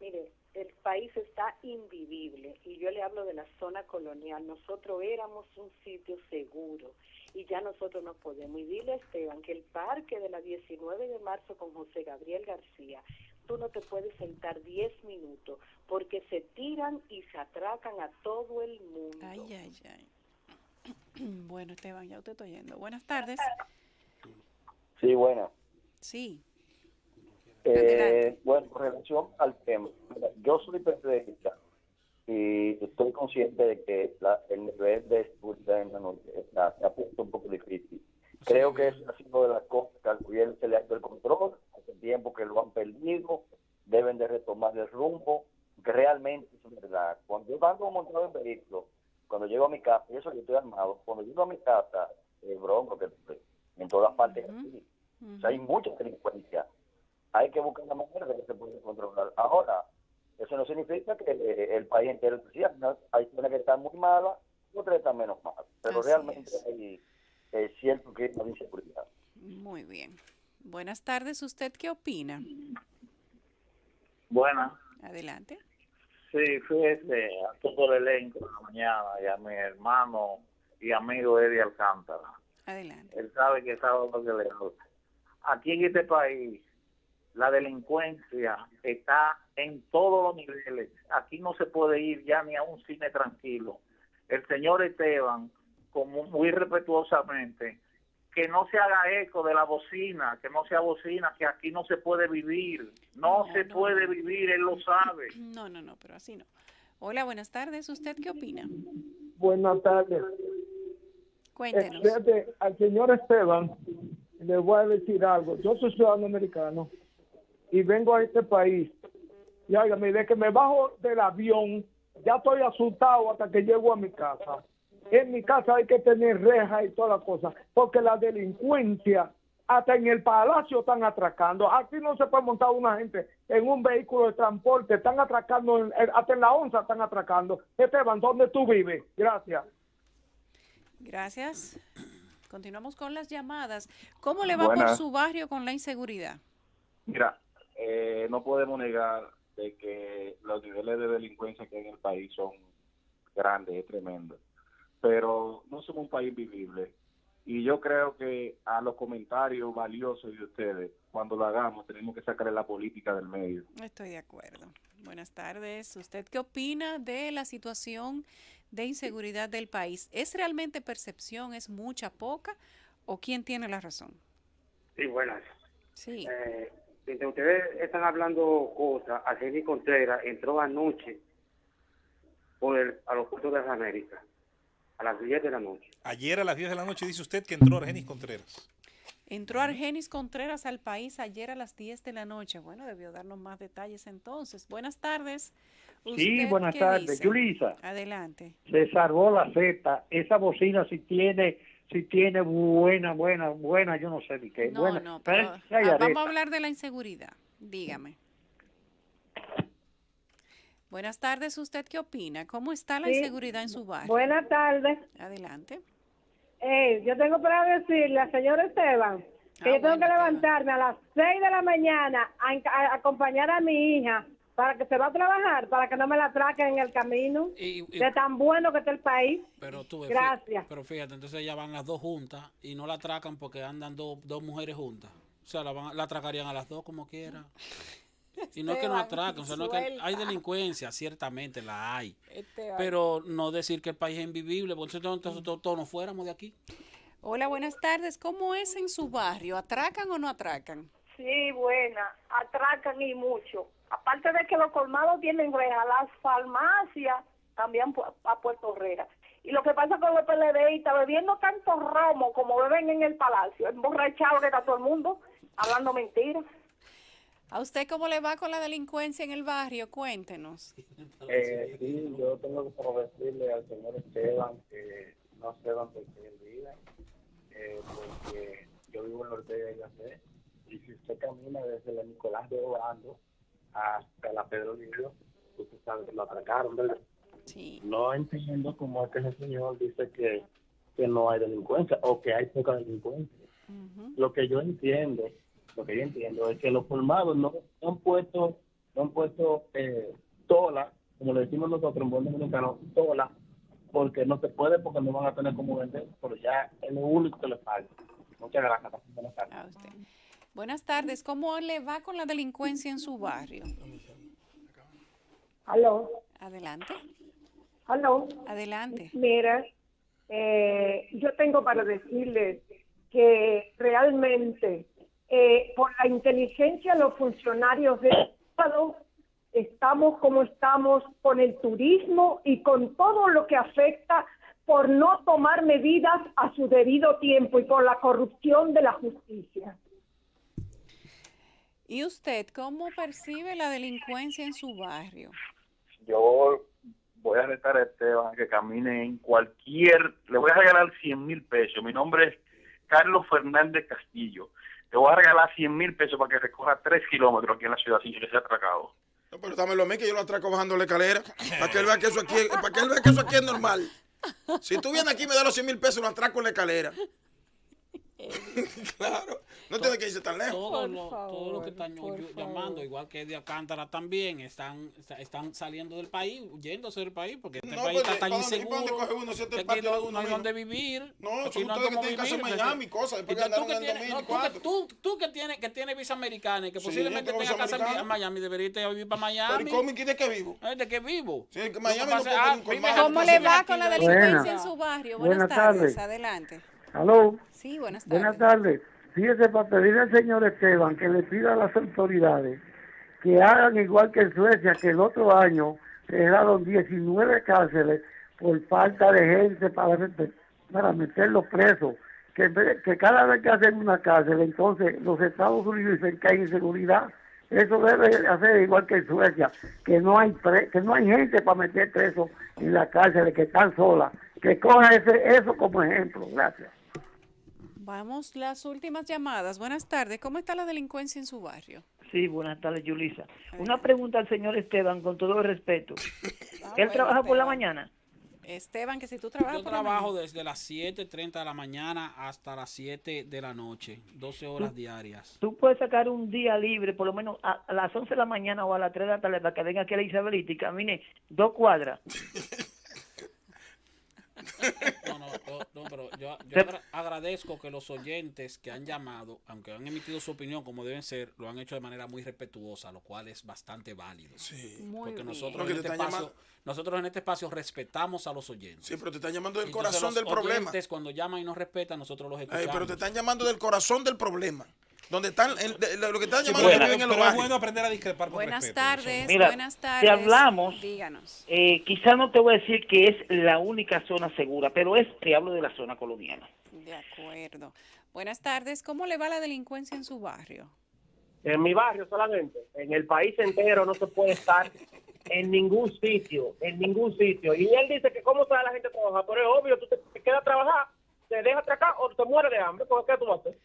Mire, el país está invivible y yo le hablo de la zona colonial. Nosotros éramos un sitio seguro y ya nosotros no podemos. Y dile a Esteban que el parque de la 19 de marzo con José Gabriel García, tú no te puedes sentar 10 minutos porque se tiran y se atracan a todo el mundo. Ay. Bueno, Esteban, ya usted está oyendo. Buenas tardes. Sí, buena. Sí. Bueno, con relación al tema, mira, yo soy periodista y estoy consciente de que el nivel de seguridad en la noche se ha puesto un poco difícil. Creo que eso ha sido de las cosas que al gobierno se le ha ido el control, hace tiempo que lo han perdido, deben de retomar el rumbo, que realmente es verdad. Cuando yo ando montado en vehículo, cuando llego a mi casa, y eso que estoy armado, cuando llego a mi casa, bronco, que en todas partes así. O sea, hay mucha delincuencia. Hay que buscar una manera de que se pueda controlar. Ahora, eso no significa que el país entero decía, ¿no? Hay zonas que están muy malas, otras están menos malas. Pero así realmente es. hay cierto clima de inseguridad. Muy bien. Buenas tardes, ¿usted qué opina? Buenas. Adelante. Sí, fíjese a todo el elenco de la mañana y a mi hermano y amigo Eddie Alcántara. Adelante. Él sabe que sabe lo que le gusta. Aquí en este país, la delincuencia está en todos los niveles. Aquí no se puede ir ya ni a un cine tranquilo. El señor Esteban, como muy respetuosamente, que no se haga eco de la bocina, que no sea bocina, que aquí no se puede vivir. No se puede vivir, él lo sabe. No, pero así no. Hola, buenas tardes. ¿Usted qué opina? Buenas tardes. Cuéntenos. Fíjate, al señor Esteban le voy a decir algo. Yo soy ciudadano americano y vengo a este país. Y óigame, de que me bajo del avión, ya estoy asustado hasta que llego a mi casa. En mi casa hay que tener rejas y todas las cosas, porque la delincuencia, hasta en el palacio están atracando. Aquí no se puede montar una gente en un vehículo de transporte, están atracando, hasta en la onza están atracando. Esteban, ¿dónde tú vives? Gracias. Gracias. Continuamos con las llamadas. ¿Cómo le va Buenas. por su barrio con la inseguridad? Mira, no podemos negar de que los niveles de delincuencia que hay en el país son grandes, es tremendo. Pero no somos un país vivible. Y yo creo que a los comentarios valiosos de ustedes, cuando lo hagamos, tenemos que sacarle la política del medio. Estoy de acuerdo. Buenas tardes. ¿Usted qué opina de la situación de inseguridad del país? ¿Es realmente percepción? ¿Es mucha, poca? ¿O quién tiene la razón? Sí, buenas. Sí. Mientras ustedes están hablando cosas, Argenis Contreras entró anoche por a los puertos de las Américas a las 10 de la noche. Ayer a las 10 de la noche dice usted que entró Argenis Contreras. Entró Argenis Contreras al país ayer a las 10 de la noche. Bueno, debió darnos más detalles entonces. Buenas tardes. Sí, ¿Usted buenas qué tardes. dice? Yulisa, Adelante. se salvó la Z. Esa bocina si tiene buena, yo no sé ni qué. No, buena. no, Pero pero hay vamos areta. a hablar de la inseguridad. Dígame. Buenas tardes. ¿Usted qué opina? ¿Cómo está la Sí. inseguridad en su barrio? Buenas tardes. Adelante. Yo tengo para decirle al señor Esteban que yo tengo que levantarme a las 6 de la mañana a acompañar a mi hija para que se va a trabajar, para que no me la atraquen en el camino, de tan bueno que está el país. Pero tú ves, Gracias. pero fíjate, entonces ellas van las dos juntas y no la atracan porque andan dos mujeres juntas. O sea, la atracarían a las dos como quiera. Y no es que no atracan, o sea, no es que hay delincuencia, ciertamente la hay. Pero no decir que el país es invivible, porque entonces todos nos fuéramos de aquí. Hola, buenas tardes. ¿Cómo es en su barrio? ¿Atracan o no atracan? Sí, buena, atracan y mucho. Aparte de que los colmados tienen rejas, las farmacias también a Puerto Reja. Y lo que pasa con los PLDistas, bebiendo tanto romo como beben en el palacio, emborrachado que está todo el mundo, hablando mentiras. ¿A usted cómo le va con la delincuencia en el barrio? Cuéntenos. Sí, yo tengo que decirle al señor Esteban que no sé dónde él vive, porque yo vivo en Ortega y Gasset, y si usted camina desde la Nicolás de Obando hasta la Pedro Lirio, usted sabe que lo atracaron, ¿verdad? Sí. No entiendo cómo es que ese señor dice que no hay delincuencia o que hay poca delincuencia. Lo que yo entiendo es que los colmados no han puesto tola, como le decimos nosotros en buen dominicano, tola, porque no se puede, porque no van a tener cómo vender, pero ya es lo único que les falta. Muchas gracias. Buenas tardes. A usted. Buenas tardes. ¿Cómo le va con la delincuencia en su barrio? Aló. Adelante. Aló. Adelante. Mira, yo tengo para decirles que realmente por la inteligencia de los funcionarios del Estado estamos como estamos con el turismo y con todo lo que afecta por no tomar medidas a su debido tiempo y por la corrupción de la justicia. ¿Y usted cómo percibe la delincuencia en su barrio? Yo voy a retar a Esteban a que camine en le voy a regalar 100,000 pesos. Mi nombre es Carlos Fernández Castillo. Te voy a regalar 100,000 pesos para que recorra 3 kilómetros aquí en la ciudad sin que sea atracado. No, pero dámelo a mí que yo lo atraco bajando la escalera, para que él vea que eso aquí es normal. Si tú vienes aquí y me das los 100,000 pesos, lo atraco en la escalera. Claro, no tiene que irse tan lejos. Todos los que están llamando, igual que de Alcántara también, están saliendo del país, huyéndose del país, porque este país está tan inseguro. Aquí no hay donde vivir. No, aquí son ustedes que tienen que hacer Miami, cosas. Después que andaron en el 2004. Tú que tienes visa americana y que posiblemente tengas casa en Miami, deberías vivir para Miami. Pero ¿de qué vivo? ¿De qué vivo? Sí, que Miami no puede tener un colmado. ¿Cómo le va con la delincuencia en su barrio? Buenas tardes. Adelante. Aló. Sí, buenas tardes. Buenas tardes. Fíjese, para pedirle al señor Esteban que le pida a las autoridades que hagan igual que en Suecia, que el otro año cerraron 19 cárceles por falta de gente para meterlos presos. Que cada vez que hacen una cárcel, entonces los Estados Unidos dicen que hay inseguridad. Eso debe hacer igual que en Suecia, que no hay gente para meter presos en la cárcel, que están solas. Que coja eso como ejemplo. Gracias. Vamos, las últimas llamadas. Buenas tardes. ¿Cómo está la delincuencia en su barrio? Sí, buenas tardes, Yulisa. Una pregunta al señor Esteban, con todo el respeto. ¿Él trabaja por la mañana? Esteban, que si tú trabajas Yo trabajo desde las 7:30 de la mañana hasta las 7 de la noche, 12 horas diarias. Tú puedes sacar un día libre, por lo menos a las 11 de la mañana o a las 3 de la tarde, para que venga aquí a la Isabelita y camine 2 cuadras. No, pero yo agradezco que los oyentes que han llamado, aunque han emitido su opinión como deben ser, lo han hecho de manera muy respetuosa, lo cual es bastante válido. Sí. Porque nosotros en este espacio respetamos a los oyentes. Sí, pero te están llamando del Entonces, corazón del problema. Cuando llaman y nos respetan, nosotros los escuchamos. Pero te están llamando del corazón del problema. Donde están, lo que están Sí, llamando pero viven en los es barrios. bueno aprender a discrepar con Buenas respeto. tardes, Mira, buenas tardes. si hablamos, díganos. Quizás no te voy a decir que es la única zona segura, pero te hablo de la zona colonial. De acuerdo. Buenas tardes. ¿Cómo le va la delincuencia en su barrio? En mi barrio solamente. En el país entero no se puede estar en ningún sitio, en ningún sitio. Y él dice que cómo sabe la gente trabajar, pero es obvio, tú te quedas a trabajar, te dejas atracar o te mueres de hambre, ¿por qué tú vas a hacer?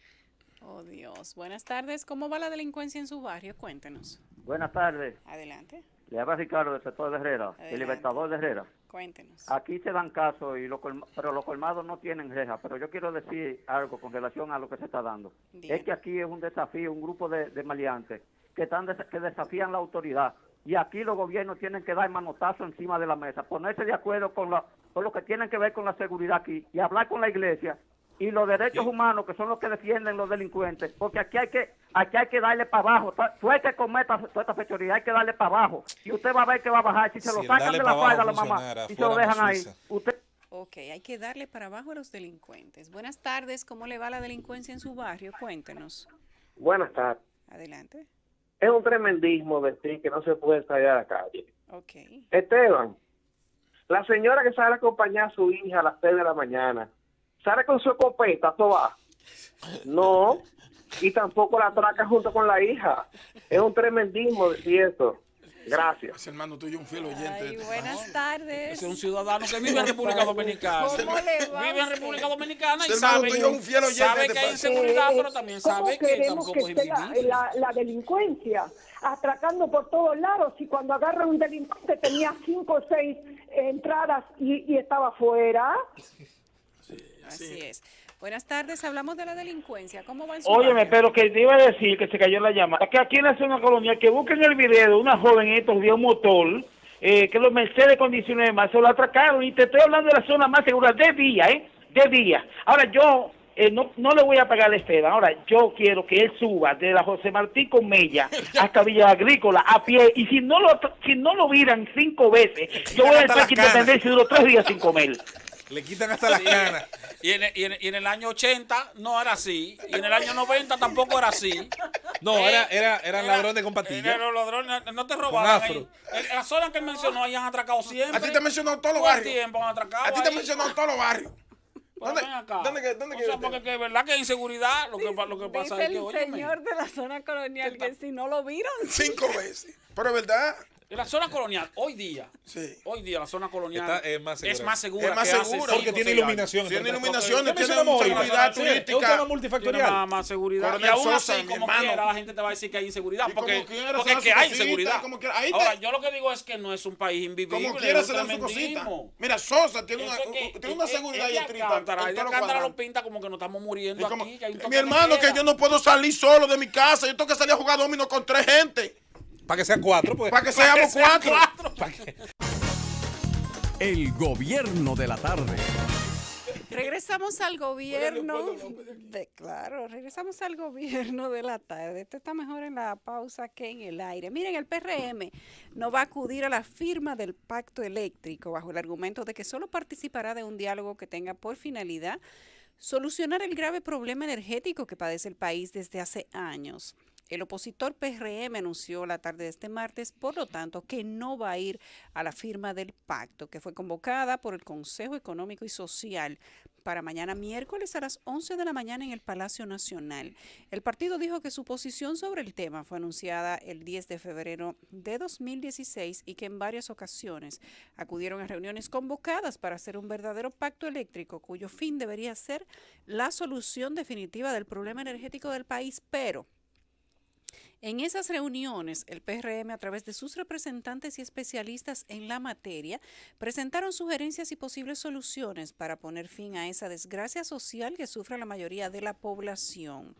Oh, Dios. Buenas tardes. ¿Cómo va la delincuencia en su barrio? Cuéntenos. Buenas tardes. Adelante. Le habla Ricardo del sector de Herrera, Adelante. el Libertador de Herrera. Cuéntenos. Aquí se dan casos, pero los colmados no tienen reja. Pero yo quiero decir algo con relación a lo que se está dando. Dígame. Es que aquí es un desafío, un grupo de maleantes que desafían la autoridad. Y aquí los gobiernos tienen que dar manotazo encima de la mesa, ponerse de acuerdo con lo que tienen que ver con la seguridad aquí y hablar con la iglesia y los derechos humanos, que son los que defienden los delincuentes, porque aquí hay que darle para abajo. Tú hay que cometa toda esta fechoría, hay que darle para abajo. Y usted va a ver que va a bajar. Si se lo sacan de la falda a la mamá y se lo dejan ahí, usted... Ok, hay que darle para abajo a los delincuentes. Buenas tardes. ¿Cómo le va la delincuencia en su barrio? Cuéntenos. Buenas tardes. Adelante. Es un tremendismo decir que no se puede salir a la calle. Ok. Esteban, la señora que sale a acompañar a su hija a las 6 de la mañana, ¿sale con su escopeta, toda? No, y tampoco la atraca junto con la hija. Es un tremendismo decir eso. Gracias. Ese hermano tuyo un fiel oyente. Ay, buenas tardes. Ese es un ciudadano que vive en República Dominicana. ¿Cómo le va Vive en usted? República Dominicana y Ese hermano sabe, tuyo es un fiel oyente sabe de que hay parte. inseguridad, pero también ¿Cómo sabe que queremos tampoco que es esté invisible. la delincuencia atracando por todos lados? Y cuando agarra un delincuente tenía 5 o 6 entradas y estaba fuera. Así es. Buenas tardes. Hablamos de la delincuencia. ¿Cómo va en su Óyeme, barrio? pero que te iba a decir que se cayó la llamada. Que aquí en la zona colonial, que busquen el video de una joven en estos días, un motor, que los Mercedes con 19 más, se lo atracaron. Y te estoy hablando de la zona más segura de día, de día. Ahora yo no le voy a pagar a Esteban. Ahora yo quiero que él suba de la José Martí con Mella hasta Villa Agrícola a pie. Y si no lo viran 5 veces, yo voy al Parque Independencia y duro 3 días sin comer. Le quitan hasta las canas. Y en el año 80 no era así. Y en el año 90 tampoco era así. No, eran ladrones con patillas. Los ladrones no te Con robaban. afro. En la zona que él mencionó, ahí han atracado siempre. A ti te mencionó todos los Todo el barrios. tiempo han atracado. A ti te ahí. mencionó todos los barrios. Pero ven acá. ¿Dónde O sea, porque que es verdad que hay inseguridad. Lo que pasa Dice es que, el óyeme, señor de la zona colonial que si no lo vieron 5 veces. Pero es verdad. en la zona colonial, hoy día la zona colonial Es más segura. es más segura. Es más que hace segura. Porque 5 o tiene 6 iluminación. años. Tiene entre iluminación, otras tiene cosas. seguridad Sí, es un tema turística. Tiene multifactorial. más seguridad. Coronel Y aún Sosa, así, mi como hermano. quiera, la gente te va a decir que hay inseguridad. Y como Porque, quiera, porque se es da que su hay cosita, inseguridad. como quiera. Ahí Ahora, te- yo lo que digo es que no es un país invivible. Como quiera es se un dan su cosita. tremendismo. Mira, Sosa tiene Eso es que- tiene una seguridad y Eddie estricta. Alcántara, en Eddie todos los Alcántara lo cuadrantes. pinta como que nos estamos muriendo Y como- aquí. Que hay un mi toque de hermano, que queda. yo no puedo salir solo de mi casa. Yo tengo que salir a jugar dominó con 3 gente. Para que sean 4, pues. Para que seamos 4. El gobierno de la tarde. Regresamos al gobierno. Regresamos al gobierno de la tarde. Esto está mejor en la pausa que en el aire. Miren, el PRM no va a acudir a la firma del pacto eléctrico bajo el argumento de que solo participará de un diálogo que tenga por finalidad solucionar el grave problema energético que padece el país desde hace años. El opositor PRM anunció la tarde de este martes, por lo tanto, que no va a ir a la firma del pacto, que fue convocada por el Consejo Económico y Social para mañana miércoles a las 11 de la mañana en el Palacio Nacional. El partido dijo que su posición sobre el tema fue anunciada el 10 de febrero de 2016 y que en varias ocasiones acudieron a reuniones convocadas para hacer un verdadero pacto eléctrico cuyo fin debería ser la solución definitiva del problema energético del país, pero en esas reuniones, el PRM, a través de sus representantes y especialistas en la materia, presentaron sugerencias y posibles soluciones para poner fin a esa desgracia social que sufre la mayoría de la población.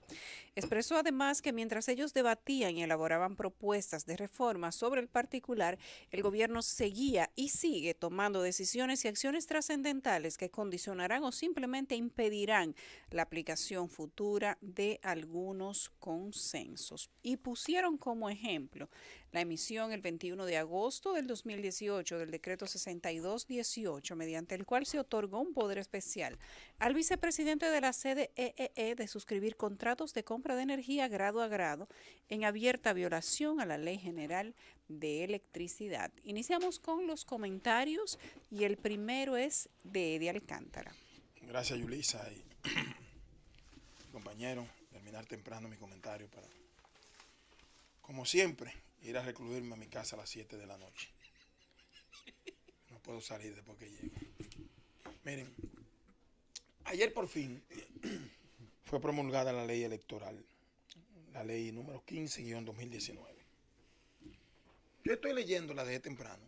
Expresó además que mientras ellos debatían y elaboraban propuestas de reforma sobre el particular, el gobierno seguía y sigue tomando decisiones y acciones trascendentales que condicionarán o simplemente impedirán la aplicación futura de algunos consensos. Y pusieron como ejemplo la emisión el 21 de agosto del 2018 del decreto 6218, mediante el cual se otorgó un poder especial al vicepresidente de la CDEE de suscribir contratos de compra de energía grado a grado en abierta violación a la Ley General de Electricidad. Iniciamos con los comentarios y el primero es de Eddie Alcántara. Gracias, Yulisa. compañeros, terminar temprano mi comentario para, como siempre, ir a recluirme a mi casa a las 7 de la noche. No puedo salir después que llegue. Miren, ayer por fin fue promulgada la ley electoral, la ley número 15-2019. Yo estoy leyéndola desde temprano,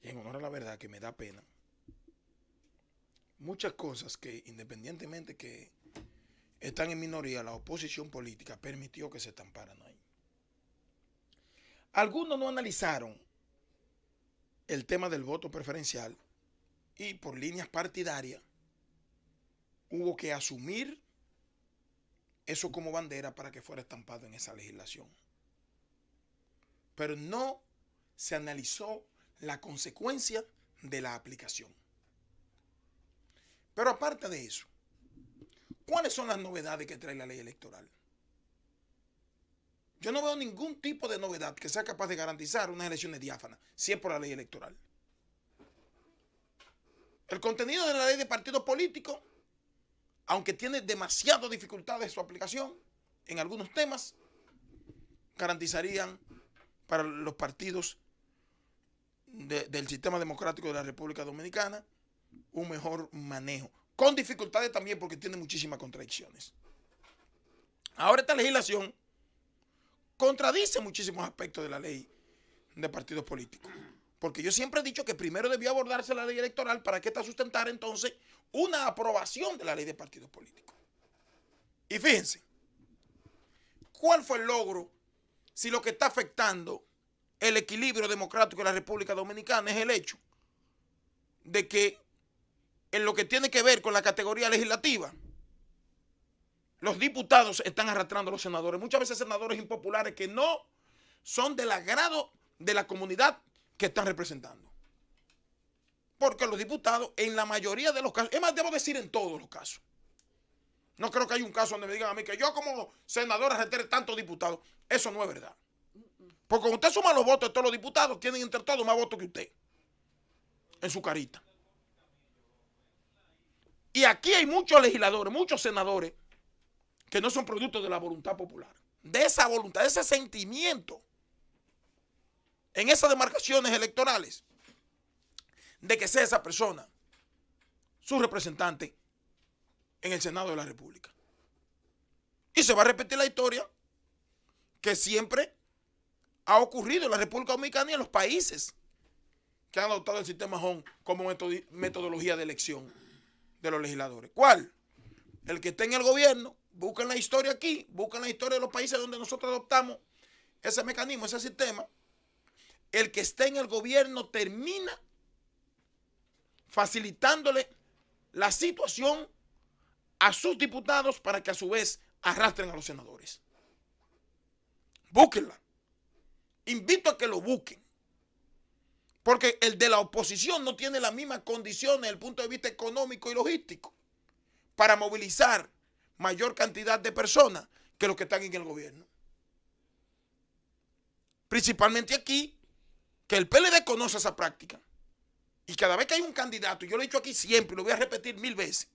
y en honor a la verdad que me da pena, muchas cosas que independientemente que están en minoría, la oposición política permitió que se estamparan ahí. Algunos no analizaron el tema del voto preferencial y por líneas partidarias hubo que asumir eso como bandera para que fuera estampado en esa legislación. Pero no se analizó la consecuencia de la aplicación. Pero aparte de eso, ¿cuáles son las novedades que trae la ley electoral? Yo no veo ningún tipo de novedad que sea capaz de garantizar unas elecciones diáfanas, si es por la ley electoral. El contenido de la ley de partidos políticos, aunque tiene demasiadas dificultades en su aplicación, en algunos temas, garantizarían para los partidos del sistema democrático de la República Dominicana un mejor manejo, con dificultades también porque tiene muchísimas contradicciones. Ahora esta legislación contradice muchísimos aspectos de la ley de partidos políticos, porque yo siempre he dicho que primero debió abordarse la ley electoral para que esta sustentara entonces una aprobación de la ley de partidos políticos. Y fíjense, ¿cuál fue el logro si lo que está afectando el equilibrio democrático de la República Dominicana es el hecho de que en lo que tiene que ver con la categoría legislativa, los diputados están arrastrando a los senadores, muchas veces senadores impopulares que no son del agrado de la comunidad que están representando? Porque los diputados, en la mayoría de los casos, es más, debo decir en todos los casos, no creo que haya un caso donde me digan a mí que yo como senador arrastré tantos diputados. Eso no es verdad. Porque cuando usted suma los votos de todos los diputados, tienen entre todos más votos que usted en su carita. Y aquí hay muchos legisladores, muchos senadores que no son producto de la voluntad popular, de esa voluntad, de ese sentimiento en esas demarcaciones electorales, de que sea esa persona su representante en el Senado de la República. Y se va a repetir la historia que siempre ha ocurrido en la República Dominicana y en los países que han adoptado el sistema HON como metodología de elección de los legisladores. ¿Cuál? El que esté en el gobierno, busquen la historia aquí, busquen la historia de los países donde nosotros adoptamos ese mecanismo, ese sistema. El que esté en el gobierno termina facilitándole la situación a sus diputados para que a su vez arrastren a los senadores. Búsquenla. Invito a que lo busquen. Porque el de la oposición no tiene las mismas condiciones desde el punto de vista económico y logístico para movilizar mayor cantidad de personas que los que están en el gobierno. Principalmente aquí, que el PLD conoce esa práctica. Y cada vez que hay un candidato, yo lo he dicho aquí siempre, lo voy a repetir 1000 veces,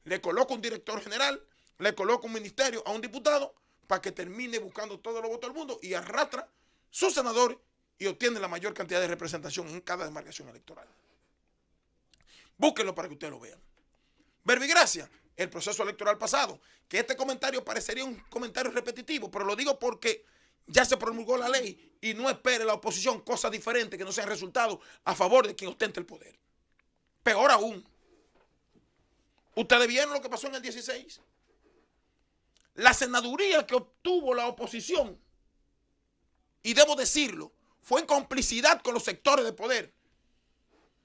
le coloco un director general, le coloco un ministerio a un diputado para que termine buscando todos los votos del mundo y arrastra sus senadores y obtiene la mayor cantidad de representación en cada demarcación electoral. Búsquenlo para que ustedes lo vean. Verbigracia, el proceso electoral pasado, que este comentario parecería un comentario repetitivo, pero lo digo porque ya se promulgó la ley y no espere la oposición cosas diferentes que no sean resultados a favor de quien ostente el poder. Peor aún, ustedes vieron lo que pasó en el 16. La senaduría que obtuvo la oposición, y debo decirlo, fue en complicidad con los sectores de poder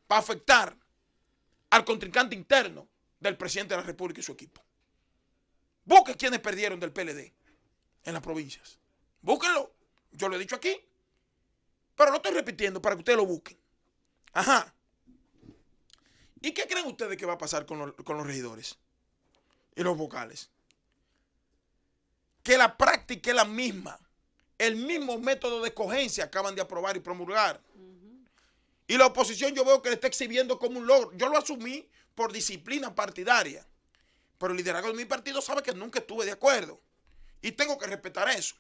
para afectar al contrincante interno del presidente de la República y su equipo. Busquen quienes perdieron del PLD en las provincias. Búsquenlo. Yo lo he dicho aquí, pero lo estoy repitiendo para que ustedes lo busquen. Ajá. ¿Y qué creen ustedes que va a pasar con los regidores y los vocales? Que la práctica es la misma. El mismo método de escogencia acaban de aprobar y promulgar. Y la oposición yo veo que le está exhibiendo como un logro. Yo lo asumí por disciplina partidaria. Pero el liderazgo de mi partido sabe que nunca estuve de acuerdo. Y tengo que respetar eso.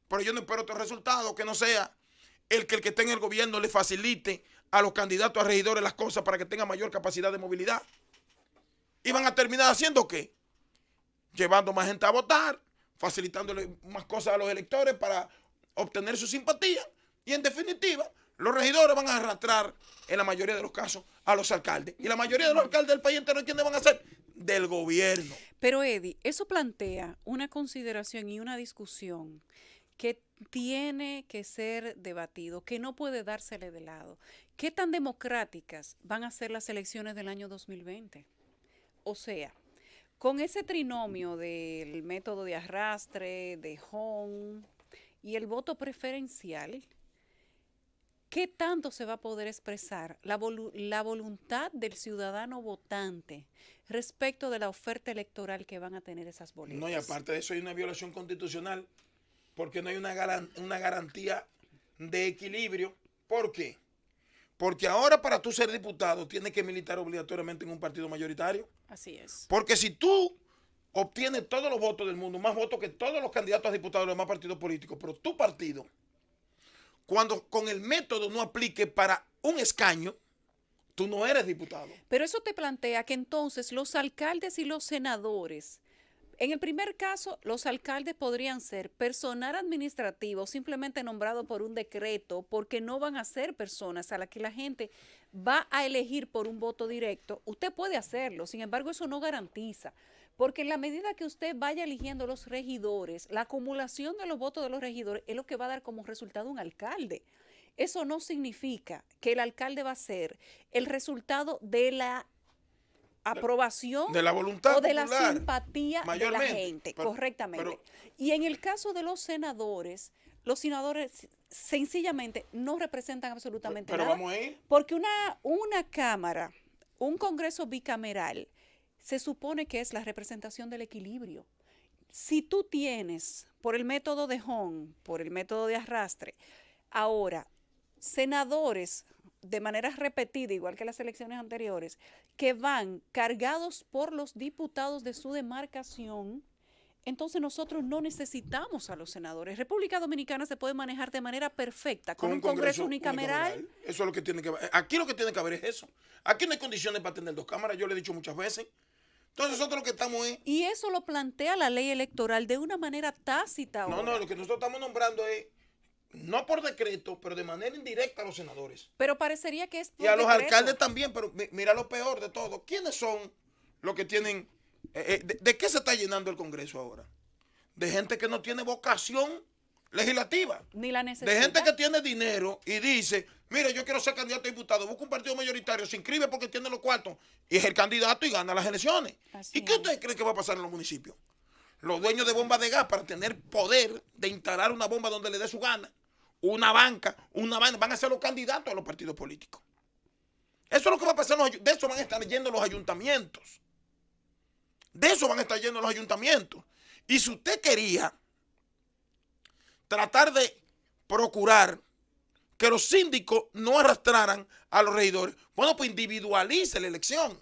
Pero yo no espero otro resultado que no sea el que esté en el gobierno le facilite a los candidatos a regidores las cosas para que tengan mayor capacidad de movilidad. Y van a terminar haciendo ¿qué? Llevando más gente a votar, facilitándole más cosas a los electores para obtener su simpatía. Y en definitiva, los regidores van a arrastrar, en la mayoría de los casos, a los alcaldes. Y la mayoría de los alcaldes del país entero, ¿quiénes van a ser? Del gobierno. Pero Eddie, eso plantea una consideración y una discusión que tiene que ser debatido, que no puede dársele de lado. ¿Qué tan democráticas van a ser las elecciones del año 2020? O sea, con ese trinomio del método de arrastre, de Hong y el voto preferencial, ¿qué tanto se va a poder expresar la voluntad del ciudadano votante respecto de la oferta electoral que van a tener esas boletas? No, y aparte de eso hay una violación constitucional porque no hay una garantía de equilibrio. ¿Por qué? Porque ahora para tú ser diputado tienes que militar obligatoriamente en un partido mayoritario. Así es. Porque si tú obtienes todos los votos del mundo, más votos que todos los candidatos a diputados de los demás partidos políticos, pero tu partido, cuando con el método no aplique para un escaño, tú no eres diputado. Pero eso te plantea que entonces los alcaldes y los senadores, en el primer caso, los alcaldes podrían ser personal administrativo simplemente nombrado por un decreto, porque no van a ser personas a las que la gente va a elegir por un voto directo. Usted puede hacerlo, sin embargo, eso no garantiza. Porque en la medida que usted vaya eligiendo los regidores, la acumulación de los votos de los regidores es lo que va a dar como resultado un alcalde. Eso no significa que el alcalde va a ser el resultado de la aprobación de la voluntad o de popular, la simpatía de la gente, correctamente. Y en el caso de los senadores sencillamente no representan absolutamente pero nada. Vamos a ir. Porque una cámara, un congreso bicameral, se supone que es la representación del equilibrio. Si tú tienes, por el método de Hong, por el método de arrastre, ahora, senadores de manera repetida, igual que las elecciones anteriores, que van cargados por los diputados de su demarcación, entonces nosotros no necesitamos a los senadores. República Dominicana se puede manejar de manera perfecta con un congreso unicameral. Eso es lo que tiene que haber. Aquí lo que tiene que haber es eso. Aquí no hay condiciones para tener dos cámaras, yo le he dicho muchas veces. Entonces nosotros lo que estamos es... Y eso lo plantea la ley electoral de una manera tácita ahora. No, lo que nosotros estamos nombrando es, no por decreto, pero de manera indirecta a los senadores. Pero parecería que es por y a los decreto. alcaldes también, pero mira lo peor de todo. ¿Quiénes son los que tienen... ¿De qué se está llenando el Congreso ahora? De gente que no tiene vocación legislativa. Ni la necesidad. De gente que tiene dinero y dice, mire, yo quiero ser candidato a diputado, busca un partido mayoritario, se inscribe porque tiene los cuartos y es el candidato y gana las elecciones. Así ¿Y qué ustedes creen que va a pasar en los municipios? Los dueños de bombas de gas para tener poder de instalar una bomba donde le dé su gana, una banca, van a ser los candidatos a los partidos políticos. Eso es lo que va a pasar, de eso van a estar yendo los ayuntamientos. De eso van a estar yendo los ayuntamientos. Y si usted quería tratar de procurar que los síndicos no arrastraran a los regidores, bueno, pues individualice la elección.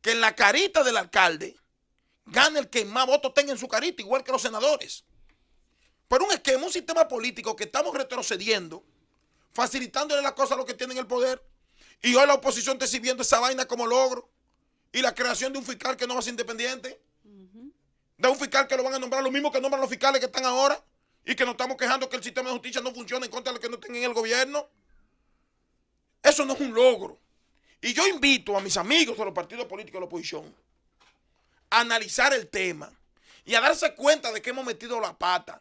Que en la carita del alcalde gane el que más votos tenga en su carita, igual que los senadores. Pero un esquema, un sistema político que estamos retrocediendo, facilitándole las cosas a los que tienen el poder, y hoy la oposición está sirviendo esa vaina como logro, y la creación de un fiscal que no va a ser independiente, de un fiscal que lo van a nombrar los mismos que nombran los fiscales que están ahora, y que nos estamos quejando que el sistema de justicia no funciona en contra de los que no estén en el gobierno. Eso no es un logro. Y yo invito a mis amigos de los partidos políticos de la oposición a analizar el tema y a darse cuenta de que hemos metido la pata.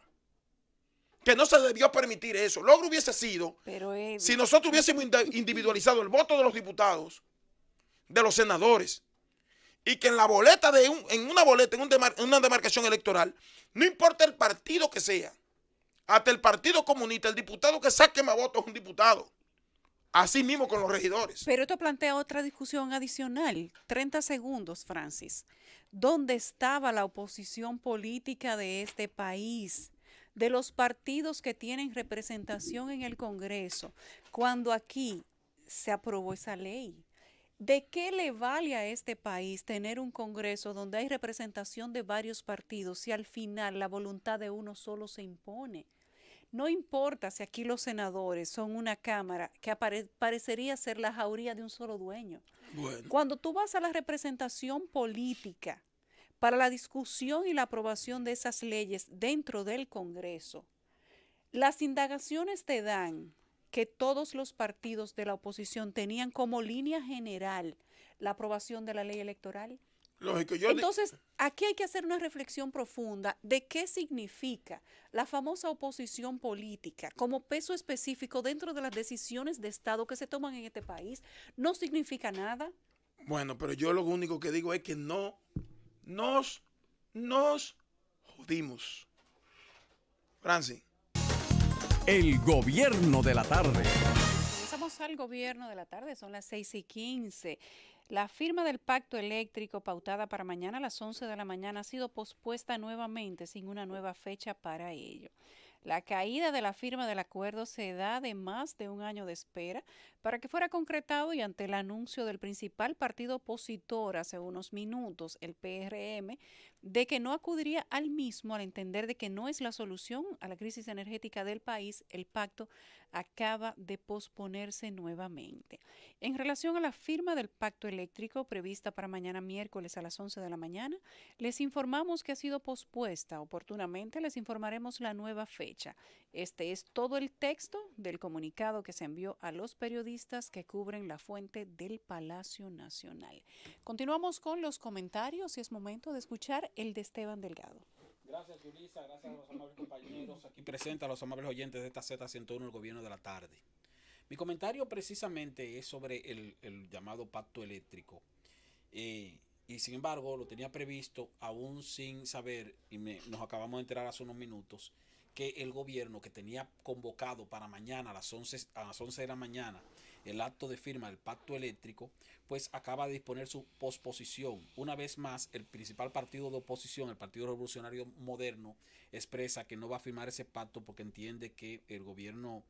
Que no se debió permitir eso. Logro hubiese sido si nosotros hubiésemos individualizado el voto de los diputados, de los senadores, y que en la boleta en una demarcación electoral, no importa el partido que sea, hasta el Partido Comunista, el diputado que saque más votos es un diputado. Así mismo con los regidores. Pero esto plantea otra discusión adicional. 30 segundos, Francis. ¿Dónde estaba la oposición política de este país? De los partidos que tienen representación en el Congreso, cuando aquí se aprobó esa ley. ¿De qué le vale a este país tener un Congreso donde hay representación de varios partidos si al final la voluntad de uno solo se impone? No importa si aquí los senadores son una cámara que parecería ser la jauría de un solo dueño. Bueno. Cuando tú vas a la representación política para la discusión y la aprobación de esas leyes dentro del Congreso, las indagaciones te dan que todos los partidos de la oposición tenían como línea general la aprobación de la ley electoral. Lógico, Entonces, aquí hay que hacer una reflexión profunda de qué significa la famosa oposición política como peso específico dentro de las decisiones de Estado que se toman en este país. No significa nada. Bueno, pero yo lo único que digo es que no nos jodimos. Francis. El gobierno de la tarde. Regresamos al gobierno de la tarde, son las 6:15. La firma del pacto eléctrico pautada para mañana a las 11 de la mañana ha sido pospuesta nuevamente sin una nueva fecha para ello. La caída de la firma del acuerdo se da de más de un año de espera para que fuera concretado y ante el anuncio del principal partido opositor hace unos minutos, el PRM, de que no acudiría al mismo al entender de que no es la solución a la crisis energética del país, el pacto acaba de posponerse nuevamente. En relación a la firma del pacto eléctrico prevista para mañana miércoles a las 11 de la mañana, les informamos que ha sido pospuesta. Oportunamente les informaremos la nueva fecha. Este es todo el texto del comunicado que se envió a los periodistas que cubren la fuente del Palacio Nacional. Continuamos con los comentarios y es momento de escuchar el de Esteban Delgado. Gracias, Yulisa. Gracias a los amables compañeros aquí presentes, a los amables oyentes de esta Z101, el gobierno de la tarde. Mi comentario precisamente es sobre el llamado pacto eléctrico. Y sin embargo, lo tenía previsto aún sin saber, y nos acabamos de enterar hace unos minutos, que el gobierno que tenía convocado para mañana a las 11 de la mañana el acto de firma del pacto eléctrico, pues acaba de disponer su posposición. Una vez más, el principal partido de oposición, el Partido Revolucionario Moderno, expresa que no va a firmar ese pacto porque entiende que el gobierno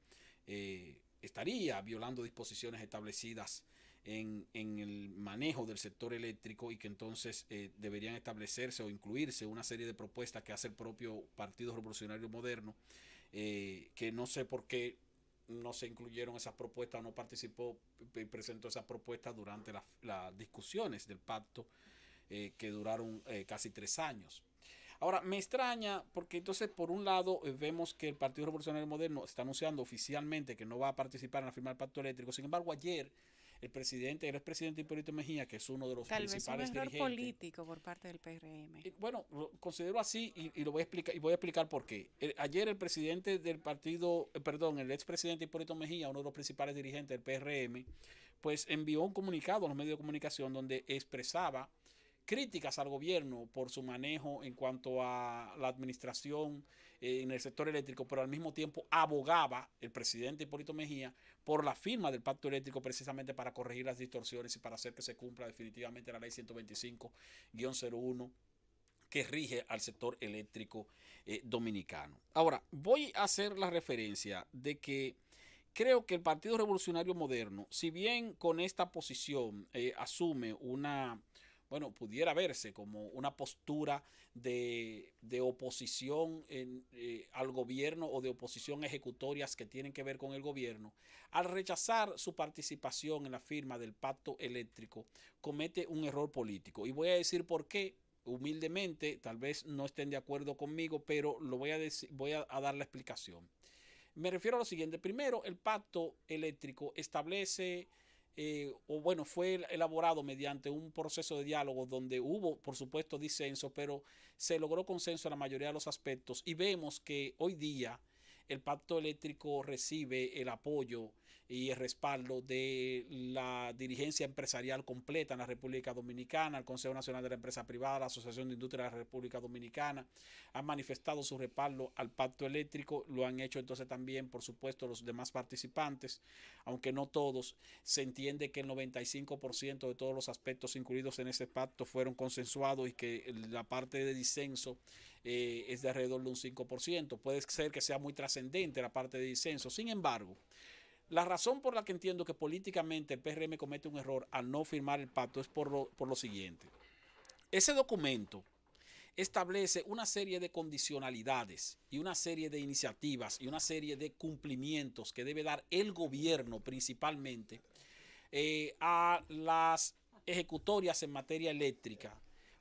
estaría violando disposiciones establecidas en el manejo del sector eléctrico y que entonces deberían establecerse o incluirse una serie de propuestas que hace el propio Partido Revolucionario Moderno, que no sé por qué no se incluyeron esas propuestas o no participó y presentó esas propuestas durante las discusiones del pacto que duraron casi 3 años. Ahora, me extraña porque entonces por un lado vemos que el Partido Revolucionario Moderno está anunciando oficialmente que no va a participar en la firma del pacto eléctrico. Sin embargo, ayer el expresidente Hipólito Mejía, que es uno de los principales dirigentes. Tal vez un error político por parte del PRM. Bueno, lo considero así y lo voy a explicar, y voy a explicar por qué. Ayer el presidente del partido, el expresidente Hipólito Mejía, uno de los principales dirigentes del PRM, pues envió un comunicado a los medios de comunicación donde expresaba críticas al gobierno por su manejo en cuanto a la administración en el sector eléctrico, pero al mismo tiempo abogaba el presidente Hipólito Mejía por la firma del pacto eléctrico precisamente para corregir las distorsiones y para hacer que se cumpla definitivamente la ley 125-01 que rige al sector eléctrico dominicano. Ahora, voy a hacer la referencia de que creo que el Partido Revolucionario Moderno, si bien con esta posición asume pudiera verse como una postura de oposición al gobierno o de oposición a ejecutorias que tienen que ver con el gobierno, al rechazar su participación en la firma del pacto eléctrico, comete un error político. Y voy a decir por qué, humildemente, tal vez no estén de acuerdo conmigo, pero voy a dar la explicación. Me refiero a lo siguiente. Primero, el pacto eléctrico establece fue elaborado mediante un proceso de diálogo donde hubo, por supuesto, disenso, pero se logró consenso en la mayoría de los aspectos y vemos que hoy día el pacto eléctrico recibe el apoyo y el respaldo de la dirigencia empresarial completa en la República Dominicana. El Consejo Nacional de la Empresa Privada, la Asociación de Industria de la República Dominicana han manifestado su respaldo al pacto eléctrico. Lo han hecho entonces también, por supuesto, los demás participantes, aunque no todos. Se entiende que el 95% de todos los aspectos incluidos en ese pacto fueron consensuados y que la parte de disenso es de alrededor de un 5%. Puede ser que sea muy trascendente la parte de disenso. Sin embargo, La razón por la que entiendo que políticamente el PRM comete un error al no firmar el pacto es por lo siguiente. Ese documento establece una serie de condicionalidades y una serie de iniciativas y una serie de cumplimientos que debe dar el gobierno principalmente a las ejecutorias en materia eléctrica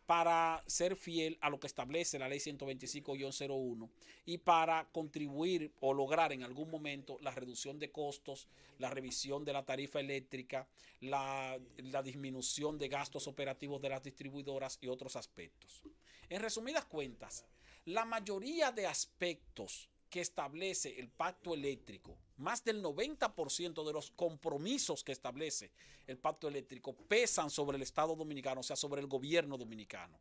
para ser fiel a lo que establece la ley 125-01 y para contribuir o lograr en algún momento la reducción de costos, la revisión de la tarifa eléctrica, la disminución de gastos operativos de las distribuidoras y otros aspectos. En resumidas cuentas, la mayoría de aspectos que establece el pacto eléctrico, más del 90% de los compromisos que establece el pacto eléctrico pesan sobre el Estado dominicano, o sea, sobre el gobierno dominicano.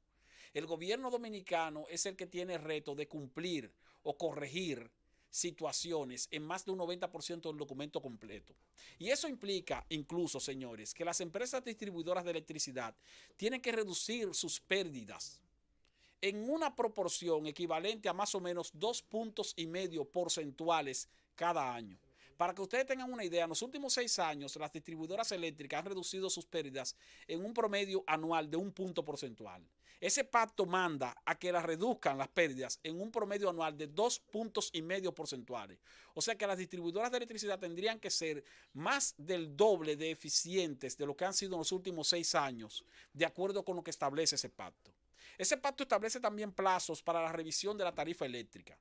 El gobierno dominicano es el que tiene el reto de cumplir o corregir situaciones en más de un 90% del documento completo. Y eso implica incluso, señores, que las empresas distribuidoras de electricidad tienen que reducir sus pérdidas en una proporción equivalente a más o menos 2,5 puntos porcentuales cada año. Para que ustedes tengan una idea, en los últimos 6 años las distribuidoras eléctricas han reducido sus pérdidas en un promedio anual de 1 punto porcentual. Ese pacto manda a que las reduzcan las pérdidas en un promedio anual de 2,5 puntos porcentuales. O sea que las distribuidoras de electricidad tendrían que ser más del doble de eficientes de lo que han sido en los últimos 6 años, de acuerdo con lo que establece ese pacto. Ese pacto establece también plazos para la revisión de la tarifa eléctrica.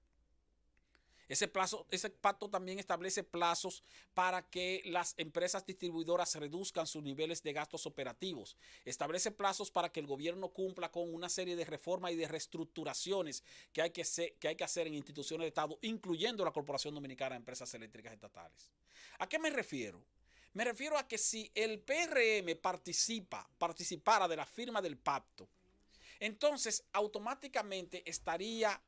Ese pacto también establece plazos para que las empresas distribuidoras reduzcan sus niveles de gastos operativos. Establece plazos para que el gobierno cumpla con una serie de reformas y de reestructuraciones que hay que hacer en instituciones de Estado, incluyendo la Corporación Dominicana de Empresas Eléctricas Estatales. ¿A qué me refiero? Me refiero a que si el PRM participara de la firma del pacto, entonces automáticamente estaría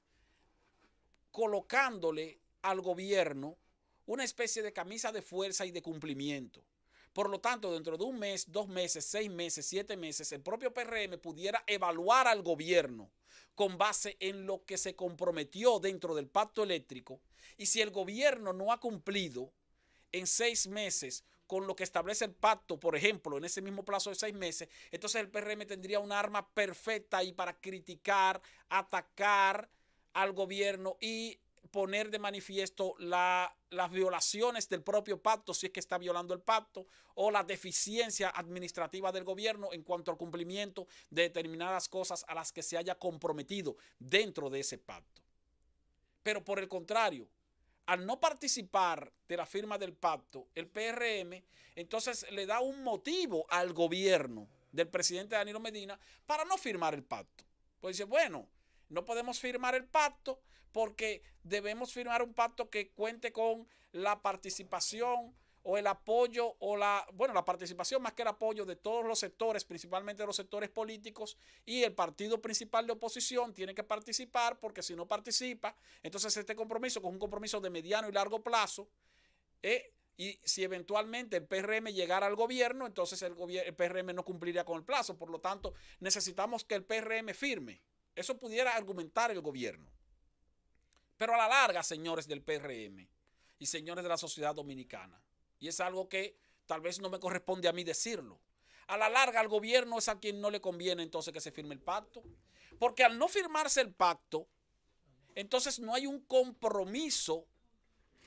colocándole al gobierno una especie de camisa de fuerza y de cumplimiento. Por lo tanto, dentro de 1 mes, 2 meses, 6 meses, 7 meses, el propio PRM pudiera evaluar al gobierno con base en lo que se comprometió dentro del pacto eléctrico, y si el gobierno no ha cumplido en 6 meses con lo que establece el pacto, por ejemplo, en ese mismo plazo de 6 meses, entonces el PRM tendría un arma perfecta ahí para criticar, atacar al gobierno y poner de manifiesto las violaciones del propio pacto, si es que está violando el pacto, o la deficiencia administrativa del gobierno en cuanto al cumplimiento de determinadas cosas a las que se haya comprometido dentro de ese pacto. Pero por el contrario, al no participar de la firma del pacto, el PRM entonces le da un motivo al gobierno del presidente Danilo Medina para no firmar el pacto. Pues dice, bueno, no podemos firmar el pacto porque debemos firmar un pacto que cuente con la participación o el apoyo o la participación más que el apoyo de todos los sectores, principalmente de los sectores políticos, y el partido principal de oposición tiene que participar, porque si no participa, entonces este compromiso, que es un compromiso de mediano y largo plazo, y si eventualmente el PRM llegara al gobierno, entonces el PRM no cumpliría con el plazo. Por lo tanto, necesitamos que el PRM firme. Eso pudiera argumentar el gobierno. Pero a la larga, señores del PRM y señores de la sociedad dominicana, y es algo que tal vez no me corresponde a mí decirlo, a la larga al gobierno es a quien no le conviene entonces que se firme el pacto, porque al no firmarse el pacto, entonces no hay un compromiso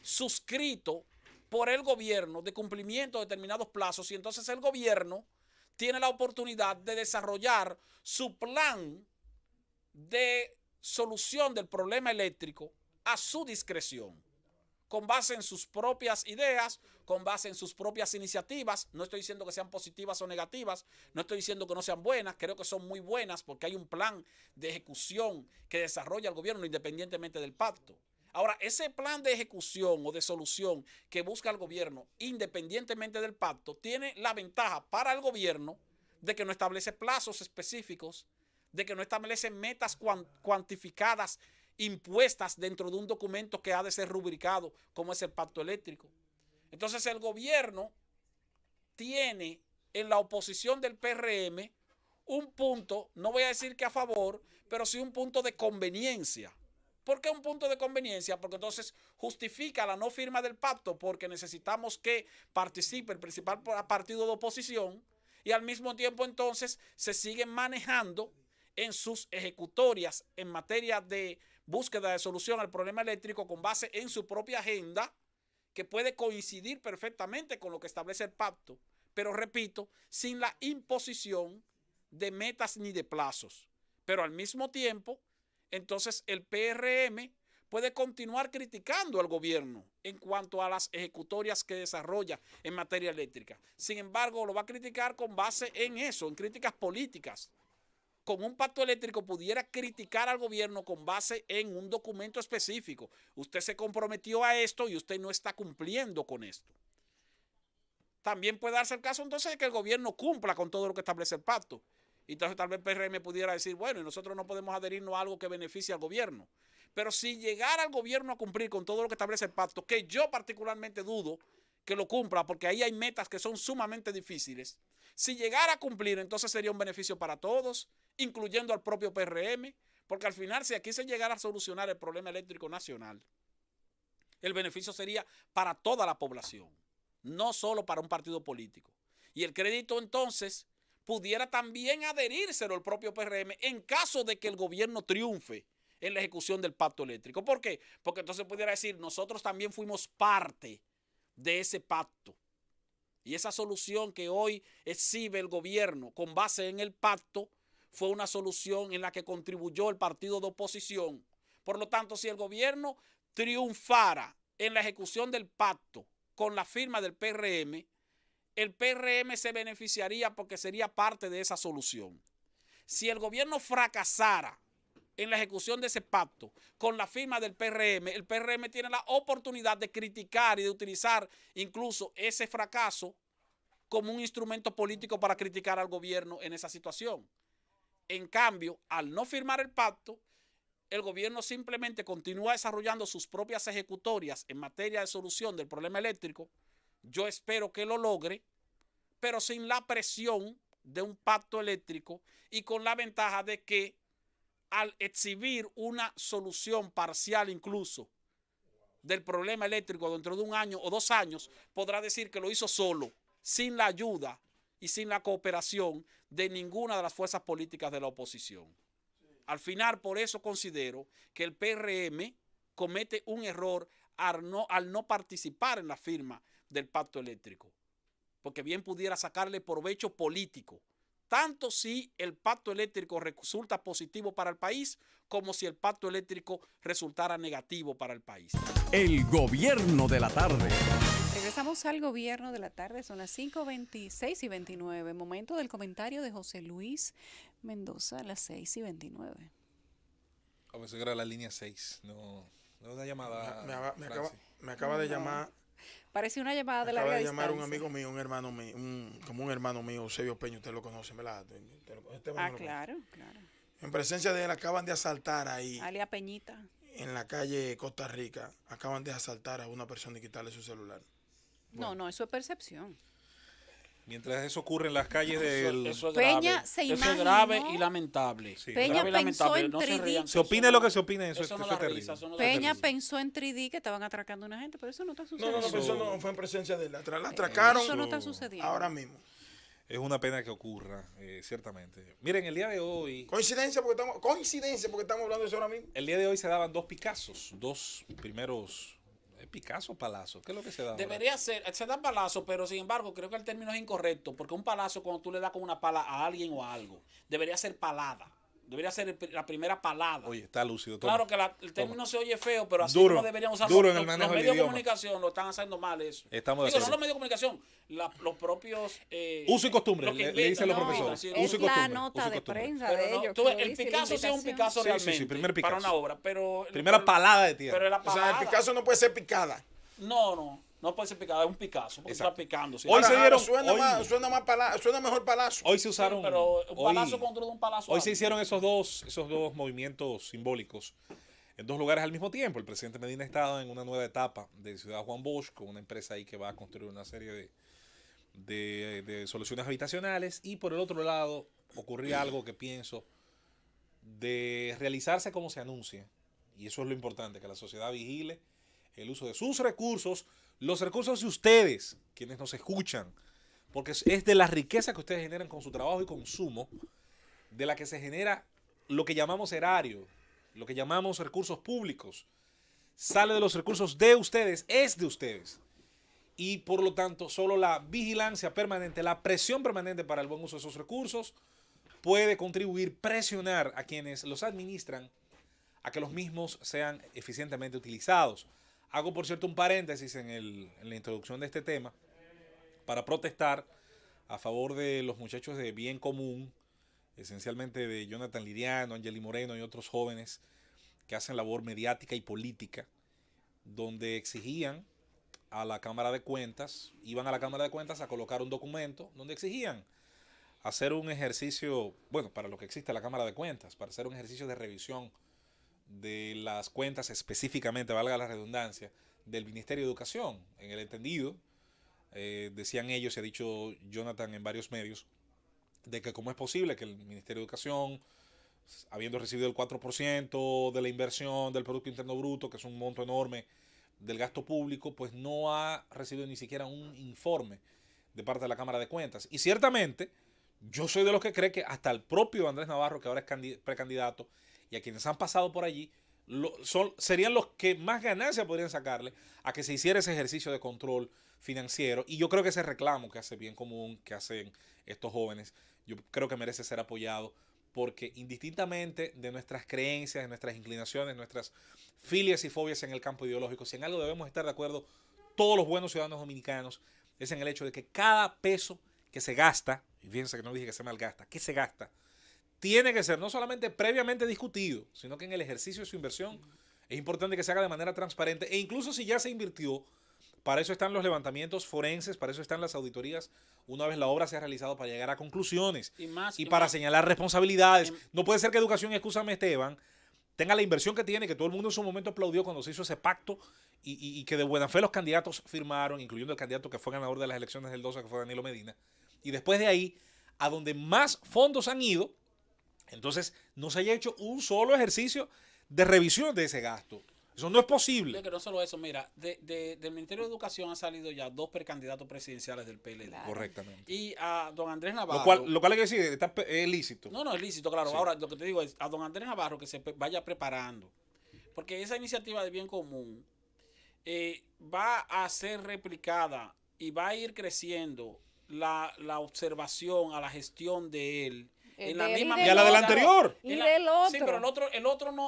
suscrito por el gobierno de cumplimiento de determinados plazos, y entonces el gobierno tiene la oportunidad de desarrollar su plan de solución del problema eléctrico a su discreción, con base en sus propias ideas, con base en sus propias iniciativas. No estoy diciendo que sean positivas o negativas, no estoy diciendo que no sean buenas, creo que son muy buenas porque hay un plan de ejecución que desarrolla el gobierno independientemente del pacto. Ahora, ese plan de ejecución o de solución que busca el gobierno independientemente del pacto tiene la ventaja para el gobierno de que no establece plazos específicos, de que no establece metas cuantificadas impuestas dentro de un documento que ha de ser rubricado como es el pacto eléctrico. Entonces el gobierno tiene en la oposición del PRM un punto, no voy a decir que a favor, pero sí un punto de conveniencia, ¿Por qué un punto de conveniencia? Porque entonces justifica la no firma del pacto porque necesitamos que participe el principal partido de oposición y al mismo tiempo entonces se siguen manejando en sus ejecutorias en materia de búsqueda de solución al problema eléctrico con base en su propia agenda que puede coincidir perfectamente con lo que establece el pacto, pero repito, sin la imposición de metas ni de plazos. Pero al mismo tiempo, entonces el PRM puede continuar criticando al gobierno en cuanto a las ejecutorias que desarrolla en materia eléctrica. Sin embargo, lo va a criticar con base en eso, en críticas políticas. Con un pacto eléctrico pudiera criticar al gobierno con base en un documento específico. Usted se comprometió a esto y usted no está cumpliendo con esto. También puede darse el caso entonces de que el gobierno cumpla con todo lo que establece el pacto. Y entonces tal vez el PRM pudiera decir, bueno, y nosotros no podemos adherirnos a algo que beneficie al gobierno. Pero si llegara el gobierno a cumplir con todo lo que establece el pacto, que yo particularmente dudo que lo cumpla, porque ahí hay metas que son sumamente difíciles, si llegara a cumplir, entonces sería un beneficio para todos, incluyendo al propio PRM, porque al final, si aquí se llegara a solucionar el problema eléctrico nacional, el beneficio sería para toda la población, no solo para un partido político. Y el crédito entonces pudiera también adherírselo el propio PRM en caso de que el gobierno triunfe en la ejecución del pacto eléctrico. ¿Por qué? Porque entonces pudiera decir, nosotros también fuimos parte de ese pacto. Y esa solución que hoy exhibe el gobierno con base en el pacto fue una solución en la que contribuyó el partido de oposición. Por lo tanto, si el gobierno triunfara en la ejecución del pacto con la firma del PRM, el PRM se beneficiaría porque sería parte de esa solución. Si el gobierno fracasara en la ejecución de ese pacto con la firma del PRM, el PRM tiene la oportunidad de criticar y de utilizar incluso ese fracaso como un instrumento político para criticar al gobierno en esa situación. En cambio, al no firmar el pacto, el gobierno simplemente continúa desarrollando sus propias ejecutorias en materia de solución del problema eléctrico. Yo espero que lo logre, pero sin la presión de un pacto eléctrico y con la ventaja de que al exhibir una solución parcial incluso del problema eléctrico dentro de 1 año o 2 años, podrá decir que lo hizo solo, sin la ayuda y sin la cooperación de ninguna de las fuerzas políticas de la oposición. Al final, por eso considero que el PRM comete un error al no participar en la firma del pacto eléctrico, porque bien pudiera sacarle provecho político, tanto si el pacto eléctrico resulta positivo para el país, como si el pacto eléctrico resultara negativo para el país. El gobierno de la tarde. Regresamos al gobierno de la tarde, son las 5:26 y 29. Momento del comentario de José Luis Mendoza a las 6:29. A veces era la línea 6, no una llamada. Me acaba de llamar. Parece una llamada de larga distancia. Me acaba de llamar un amigo mío, un hermano mío, como un hermano mío, Eusebio Peña, usted lo conoce, ¿verdad? Claro, claro. En presencia de él acaban de asaltar ahí. Alia Peñita. En la calle Costa Rica, acaban de asaltar a una persona y quitarle su celular. Bueno. No, eso es percepción. Mientras eso ocurre en las calles del... Eso es Peña grave. Eso es grave y lamentable. Sí, Peña pensó en no 3D. Se opine lo que se opine, eso no es terrible. Peña pensó en 3D que estaban atracando a una gente, pero eso no está sucediendo. No, eso no fue en presencia de él. La atracaron. Eso no está sucediendo. Ahora mismo. Es una pena que ocurra, ciertamente. Miren, el día de hoy... Coincidencia porque estamos hablando de eso ahora mismo. El día de hoy se daban 2 Picassos, 2 primeros... ¿Picasso o palazo? ¿Qué es lo que se da? Debería ser, se da palazo, pero sin embargo creo que el término es incorrecto, porque un palazo cuando tú le das con una pala a alguien o a algo, debería ser palada. Debería ser la primera palada. Oye, está lúcido. Claro que el término se oye feo, pero así duro, no deberían usarlo. Duro en el manejo los del medios de idioma. comunicación lo están haciendo mal eso. Estamos de Digo, no acuerdo. los medios de comunicación, los propios... uso y costumbre, le dicen los profesores. Es Uso y costumbre. la nota de prensa Pero de ellos. el Picasso sí es un Picasso realmente sí, primer Picasso. para una obra, pero... Primera palada de tierra. Pero la palada, o sea, el Picasso no puede ser picada. No puede ser picada, es un Picasso, porque está picando. ¿Sí? Hoy se dieron... Suena mejor palazo. Hoy se usaron... Sí, pero un palazo contra un palazo. Hoy se hicieron esos dos movimientos simbólicos en 2 lugares al mismo tiempo. El presidente Medina estaba en una nueva etapa de Ciudad Juan Bosch, con una empresa ahí que va a construir una serie de soluciones habitacionales. Y por el otro lado, ocurría algo que pienso de realizarse como se anuncia y eso es lo importante, que la sociedad vigile el uso de sus recursos, los recursos de ustedes, quienes nos escuchan, porque es de la riqueza que ustedes generan con su trabajo y consumo, de la que se genera lo que llamamos erario, lo que llamamos recursos públicos. Sale de los recursos de ustedes, es de ustedes. Y por lo tanto, solo la vigilancia permanente, la presión permanente para el buen uso de esos recursos puede contribuir, presionar a quienes los administran a que los mismos sean eficientemente utilizados. Hago, por cierto, un paréntesis en la introducción de este tema para protestar a favor de los muchachos de Bien Común, esencialmente de Jonathan Liriano, Angeli Moreno y otros jóvenes que hacen labor mediática y política, donde exigían a la Cámara de Cuentas, iban a la Cámara de Cuentas a colocar un documento donde exigían hacer un ejercicio, bueno, para lo que existe la Cámara de Cuentas, para hacer un ejercicio de revisión de las cuentas específicamente, valga la redundancia, del Ministerio de Educación, en el entendido, decían ellos, y ha dicho Jonathan en varios medios, de que cómo es posible que el Ministerio de Educación, habiendo recibido el 4% de la inversión del Producto Interno Bruto, que es un monto enorme del gasto público, pues no ha recibido ni siquiera un informe de parte de la Cámara de Cuentas. Y ciertamente, yo soy de los que cree que hasta el propio Andrés Navarro, que ahora es precandidato, y a quienes han pasado por allí, serían los que más ganancia podrían sacarle a que se hiciera ese ejercicio de control financiero. Y yo creo que ese reclamo que hace Bien Común, que hacen estos jóvenes, yo creo que merece ser apoyado, porque indistintamente de nuestras creencias, de nuestras inclinaciones, nuestras filias y fobias en el campo ideológico, si en algo debemos estar de acuerdo todos los buenos ciudadanos dominicanos, es en el hecho de que cada peso que se gasta, y fíjense que no dije que se malgasta, que se gasta, tiene que ser no solamente previamente discutido, sino que en el ejercicio de su inversión es importante que se haga de manera transparente, e incluso si ya se invirtió, para eso están los levantamientos forenses, para eso están las auditorías, una vez la obra se ha realizado, para llegar a conclusiones y para señalar responsabilidades. No puede ser que Educación, y excúsame Esteban, tenga la inversión que tiene, que todo el mundo en su momento aplaudió cuando se hizo ese pacto y que de buena fe los candidatos firmaron, incluyendo el candidato que fue ganador de las elecciones del 12, que fue Danilo Medina. Y después de ahí, a donde más fondos han ido, entonces no se haya hecho un solo ejercicio de revisión de ese gasto. Eso no es posible. Que no solo eso, mira, del Ministerio de Educación han salido ya 2 precandidatos presidenciales del PLD. Claro. Correctamente. Y a don Andrés Navarro. Lo cual hay que decir, es lícito. No, es lícito, claro. Sí. Ahora, lo que te digo es a don Andrés Navarro que se vaya preparando. Porque esa iniciativa de Bien Común va a ser replicada y va a ir creciendo la observación a la gestión de él. En la misma y a la del anterior. Y del otro. Sí, pero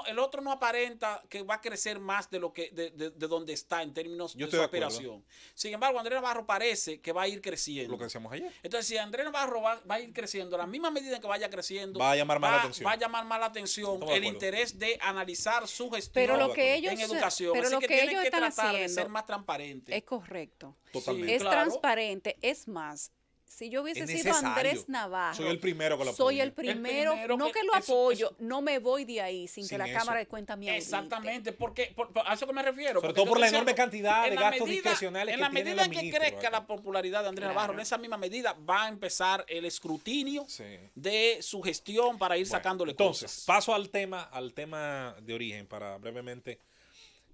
el otro no aparenta que va a crecer más de lo que de donde está en términos de su aspiración. Sin embargo, Andrés Navarro parece que va a ir creciendo. Lo que decíamos ayer. Entonces, si Andrés Navarro va a ir creciendo, a la misma medida en que vaya creciendo, va a llamar más la atención. Va a llamar más la atención el interés de analizar su gestión pero lo que ellos, en educación. Pero así lo que que tienen ellos que están tratar haciendo de ser más transparentes. Es correcto. Totalmente. Es transparente. Es más, si yo hubiese sido Andrés Navarro, soy el primero que lo apoyo. Soy el primero no que lo apoyo, no me voy de ahí sin que la Cámara de Cuentas me audite. Exactamente, porque a eso que me refiero. Sobre todo por la enorme cantidad de gastos discrecionales que tienen los ministros. En la medida en que crezca la popularidad de Andrés Navarro, en esa misma medida va a empezar el escrutinio de su gestión para ir sacándole cosas. Entonces, paso al tema de origen para brevemente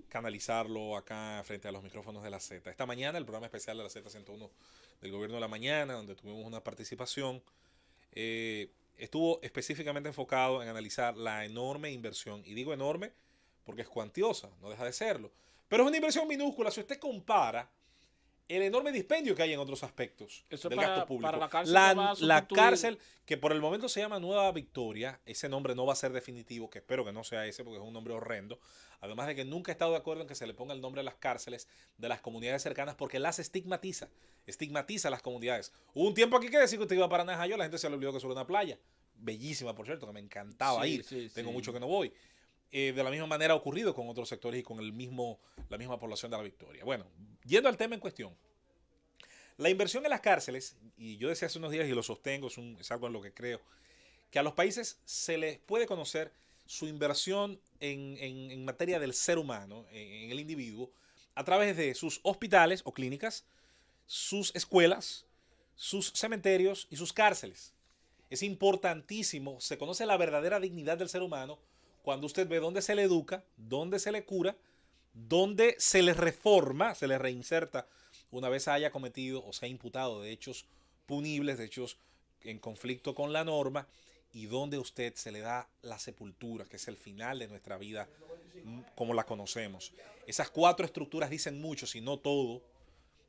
canalizarlo acá frente a los micrófonos de la Z. Esta mañana, el programa especial de la Z101 del Gobierno de la Mañana, donde tuvimos una participación, estuvo específicamente enfocado en analizar la enorme inversión, y digo enorme porque es cuantiosa, no deja de serlo, pero es una inversión minúscula si usted compara el enorme dispendio que hay en otros aspectos del gasto público. Para la cárcel, que por el momento se llama Nueva Victoria, ese nombre no va a ser definitivo, que espero que no sea ese porque es un nombre horrendo, además de que nunca he estado de acuerdo en que se le ponga el nombre a las cárceles de las comunidades cercanas porque las estigmatiza a las comunidades. Hubo un tiempo aquí que decía que usted iba para Najayo, la gente se le olvidó que eso era una playa, bellísima por cierto, que me encantaba ir, tengo mucho que no voy. De la misma manera ha ocurrido con otros sectores y con la misma población de la Victoria. Bueno, yendo al tema en cuestión, la inversión en las cárceles, y yo decía hace unos días y lo sostengo, es algo en lo que creo, que a los países se les puede conocer su inversión en materia del ser humano, en el individuo, a través de sus hospitales o clínicas, sus escuelas, sus cementerios y sus cárceles. Es importantísimo, se conoce la verdadera dignidad del ser humano cuando usted ve dónde se le educa, dónde se le cura, dónde se le reforma, se le reinserta una vez haya cometido o sea imputado de hechos punibles, de hechos en conflicto con la norma, y donde usted se le da la sepultura, que es el final de nuestra vida como la conocemos. Esas 4 estructuras dicen mucho, si no todo,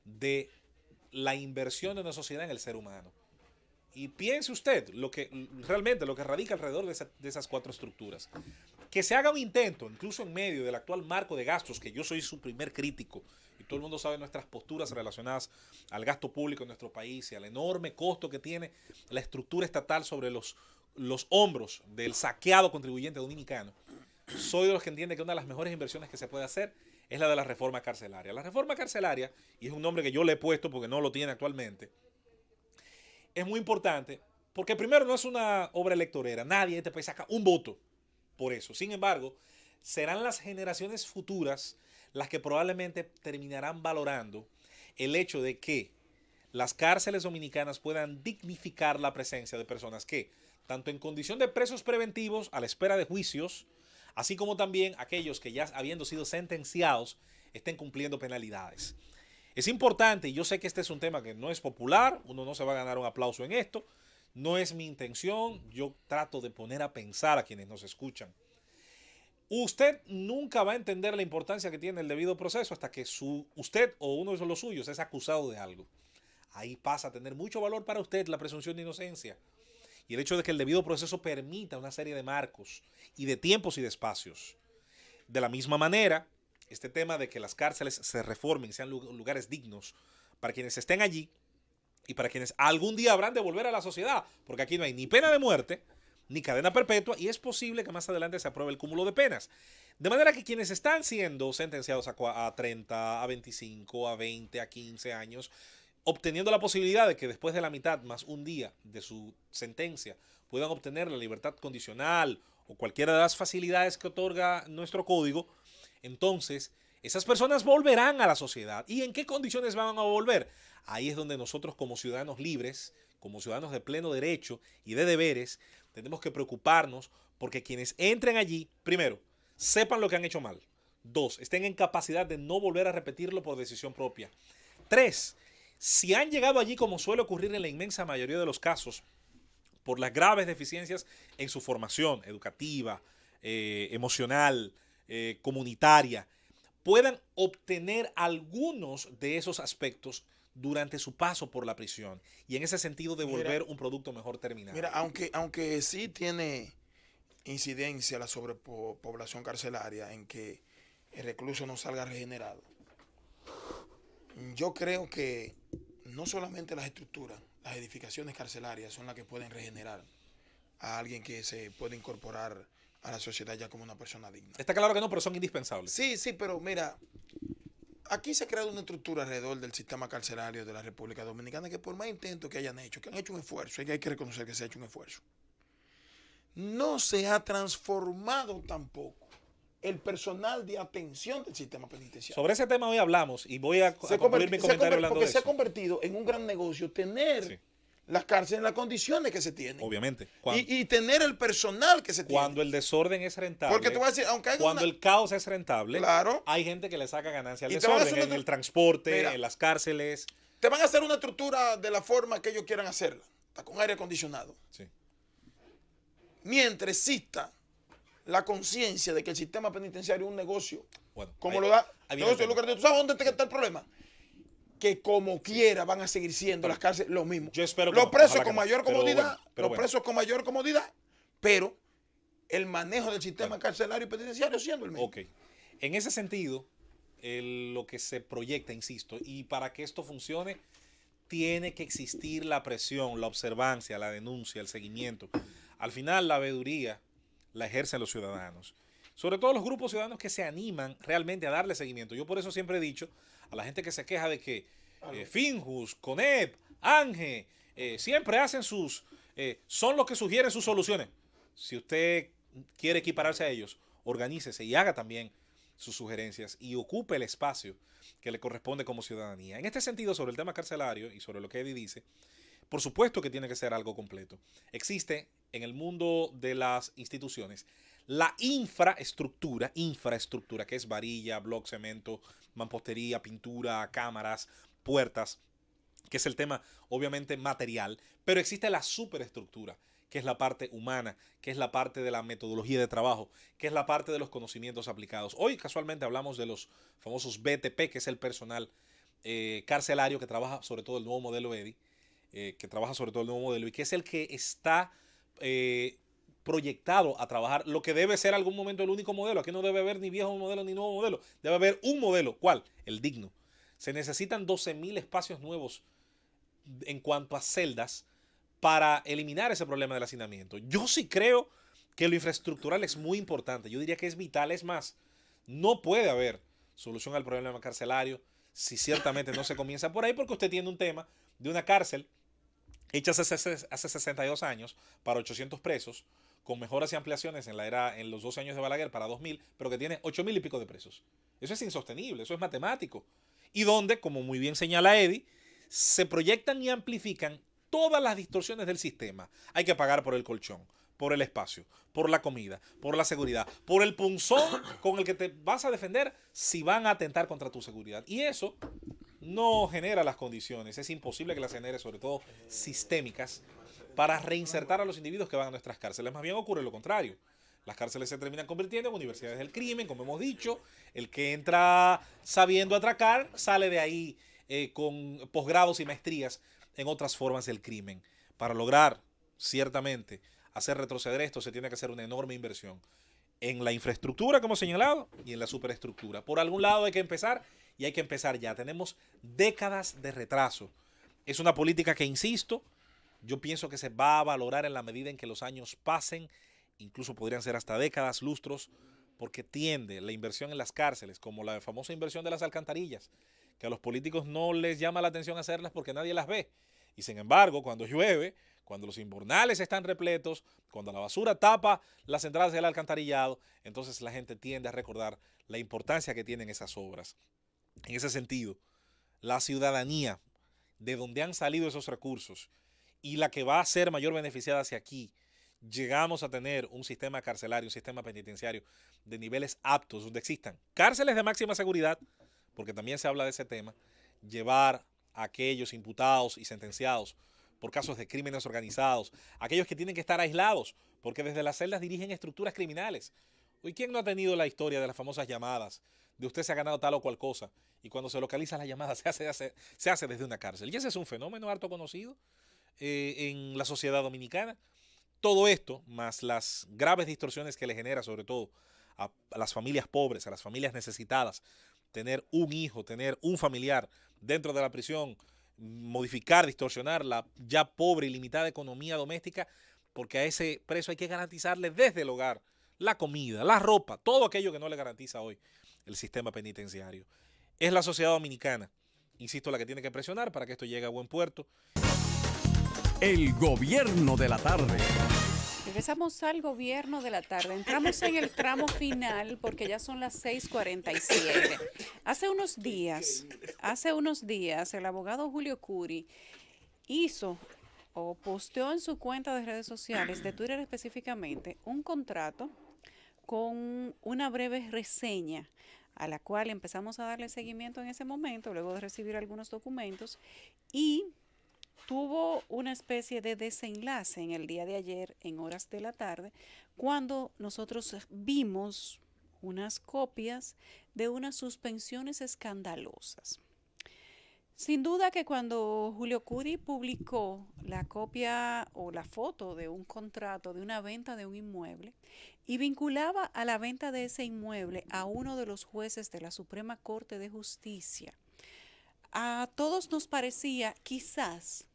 de la inversión de una sociedad en el ser humano. Y piense usted realmente lo que radica alrededor de esas 4 estructuras. Que se haga un intento, incluso en medio del actual marco de gastos, que yo soy su primer crítico, y todo el mundo sabe nuestras posturas relacionadas al gasto público en nuestro país y al enorme costo que tiene la estructura estatal sobre los hombros del saqueado contribuyente dominicano. Soy de los que entiende que una de las mejores inversiones que se puede hacer es la de la reforma carcelaria. La reforma carcelaria, y es un nombre que yo le he puesto porque no lo tiene actualmente, es muy importante porque primero no es una obra electorera. Nadie en este país saca un voto por eso. Sin embargo, serán las generaciones futuras las que probablemente terminarán valorando el hecho de que las cárceles dominicanas puedan dignificar la presencia de personas que, tanto en condición de presos preventivos a la espera de juicios, así como también aquellos que ya habiendo sido sentenciados estén cumpliendo penalidades. Es importante, y yo sé que este es un tema que no es popular, uno no se va a ganar un aplauso en esto, no es mi intención, yo trato de poner a pensar a quienes nos escuchan. Usted nunca va a entender la importancia que tiene el debido proceso hasta que usted o uno de los suyos es acusado de algo. Ahí pasa a tener mucho valor para usted la presunción de inocencia. Y el hecho de que el debido proceso permita una serie de marcos y de tiempos y de espacios. De la misma manera, este tema de que las cárceles se reformen, sean lugares dignos para quienes estén allí y para quienes algún día habrán de volver a la sociedad, porque aquí no hay ni pena de muerte, ni cadena perpetua, y es posible que más adelante se apruebe el cúmulo de penas. De manera que quienes están siendo sentenciados a 30, a 25, a 20, a 15 años, obteniendo la posibilidad de que después de la mitad más un día de su sentencia puedan obtener la libertad condicional o cualquiera de las facilidades que otorga nuestro código, entonces esas personas volverán a la sociedad. ¿Y en qué condiciones van a volver? Ahí es donde nosotros como ciudadanos libres, como ciudadanos de pleno derecho y de deberes, tenemos que preocuparnos porque quienes entren allí, primero, sepan lo que han hecho mal. 2, estén en capacidad de no volver a repetirlo por decisión propia. 3, si han llegado allí, como suele ocurrir en la inmensa mayoría de los casos, por las graves deficiencias en su formación educativa, emocional, comunitaria, puedan obtener algunos de esos aspectos durante su paso por la prisión y en ese sentido devolver un producto mejor terminado. Mira, aunque sí tiene incidencia la sobrepoblación carcelaria en que el recluso no salga regenerado, yo creo que no solamente las estructuras, las edificaciones carcelarias son las que pueden regenerar a alguien que se puede incorporar a la sociedad ya como una persona digna. Está claro que no, pero son indispensables. Sí, pero mira, aquí se ha creado una estructura alrededor del sistema carcelario de la República Dominicana que por más intentos que hayan hecho, que han hecho un esfuerzo, hay que reconocer que se ha hecho un esfuerzo, no se ha transformado tampoco el personal de atención del sistema penitenciario. Sobre ese tema hoy hablamos y voy a concluir mi comentario hablando de eso. Porque se ha convertido en un gran negocio tener las cárceles en las condiciones que se tienen. Obviamente. Y tener el personal que se tiene. Cuando el desorden es rentable. Porque te voy a decir, aunque hay cuando el caos es rentable, claro, hay gente que le saca ganancia al desorden en el transporte, mira, en las cárceles. Te van a hacer una estructura de la forma que ellos quieran hacerla, hasta con aire acondicionado. Sí. Mientras exista la conciencia de que el sistema penitenciario es un negocio, bueno, como lo da, negocio lucrativo. ¿Tú sabes dónde está el problema? Que como quiera van a seguir siendo las cárceles lo mismo. Yo espero los presos con mayor comodidad, presos con mayor comodidad, pero el manejo del sistema carcelario y penitenciario siendo el mismo. Ok. En ese sentido, lo que se proyecta, insisto, y para que esto funcione, tiene que existir la presión, la observancia, la denuncia, el seguimiento. Al final, la veeduría la ejercen los ciudadanos. Sobre todo los grupos ciudadanos que se animan realmente a darle seguimiento. Yo por eso siempre he dicho a la gente que se queja de que Finjus, CONEP, ANGE, siempre hacen son los que sugieren sus soluciones. Si usted quiere equipararse a ellos, organícese y haga también sus sugerencias y ocupe el espacio que le corresponde como ciudadanía. En este sentido, sobre el tema carcelario y sobre lo que Eddie dice, por supuesto que tiene que ser algo completo. Existe en el mundo de las instituciones la infraestructura, que es varilla, bloc, cemento, mampostería, pintura, cámaras, puertas, que es el tema obviamente material, pero existe la superestructura, que es la parte humana, que es la parte de la metodología de trabajo, que es la parte de los conocimientos aplicados. Hoy casualmente hablamos de los famosos BTP, que es el personal carcelario que trabaja sobre todo el nuevo modelo EDI, y que es el que está proyectado a trabajar lo que debe ser algún momento el único modelo. Aquí no debe haber ni viejo modelo ni nuevo modelo, debe haber un modelo. ¿Cuál? El digno. Se necesitan 12.000 espacios nuevos en cuanto a celdas para eliminar ese problema del hacinamiento. Yo sí creo que lo infraestructural es muy importante. Yo diría que es vital. Es más, no puede haber solución al problema carcelario si ciertamente no se comienza por ahí, porque usted tiene un tema de una cárcel hecha hace 62 años para 800 presos, con mejoras y ampliaciones en los 12 años de Balaguer para 2.000, pero que tiene 8.000 y pico de presos. Eso es insostenible, eso es matemático. Y donde, como muy bien señala Eddie, se proyectan y amplifican todas las distorsiones del sistema. Hay que pagar por el colchón, por el espacio, por la comida, por la seguridad, por el punzón con el que te vas a defender si van a atentar contra tu seguridad. Y eso no genera las condiciones, es imposible que las genere, sobre todo sistémicas, para reinsertar a los individuos que van a nuestras cárceles. Más bien ocurre lo contrario. Las cárceles se terminan convirtiendo en universidades del crimen, como hemos dicho. El que entra sabiendo atracar sale de ahí con posgrados y maestrías en otras formas del crimen. Para lograr, ciertamente, hacer retroceder esto, se tiene que hacer una enorme inversión en la infraestructura, como he señalado, y en la superestructura. Por algún lado hay que empezar, y hay que empezar ya. Tenemos décadas de retraso. Es una política que, insisto, yo pienso que se va a valorar en la medida en que los años pasen, incluso podrían ser hasta décadas, lustros, porque tiende la inversión en las cárceles, como la famosa inversión de las alcantarillas, que a los políticos no les llama la atención hacerlas porque nadie las ve. Y sin embargo, cuando llueve, cuando los invernales están repletos, cuando la basura tapa las entradas del alcantarillado, entonces la gente tiende a recordar la importancia que tienen esas obras. En ese sentido, la ciudadanía, de donde han salido esos recursos, y la que va a ser mayor beneficiada hacia aquí, llegamos a tener un sistema carcelario, un sistema penitenciario de niveles aptos, donde existan cárceles de máxima seguridad, porque también se habla de ese tema, llevar a aquellos imputados y sentenciados por casos de crímenes organizados, aquellos que tienen que estar aislados, porque desde las celdas dirigen estructuras criminales. Hoy, ¿quién no ha tenido la historia de las famosas llamadas, de usted se ha ganado tal o cual cosa, y cuando se localiza la llamada se hace desde una cárcel? Y ese es un fenómeno harto conocido en la sociedad dominicana. Todo esto, más las graves distorsiones que le genera, sobre todo a las familias pobres, a las familias necesitadas, tener un hijo, tener un familiar dentro de la prisión, modificar, distorsionar la ya pobre y limitada economía doméstica, porque a ese preso hay que garantizarle desde el hogar la comida, la ropa, todo aquello que no le garantiza hoy el sistema penitenciario. Es la sociedad dominicana, insisto, la que tiene que presionar para que esto llegue a buen puerto. El gobierno de la tarde. Regresamos al gobierno de la tarde. Entramos en el tramo final porque ya son las 6:47. Hace unos días, el abogado Julio Curi posteó en su cuenta de redes sociales, de Twitter específicamente, un contrato con una breve reseña a la cual empezamos a darle seguimiento en ese momento, luego de recibir algunos documentos, y tuvo una especie de desenlace en el día de ayer, en horas de la tarde, cuando nosotros vimos unas copias de unas suspensiones escandalosas. Sin duda que cuando Julio Curi publicó la copia o la foto de un contrato de una venta de un inmueble y vinculaba a la venta de ese inmueble a uno de los jueces de la Suprema Corte de Justicia, a todos nos parecía quizás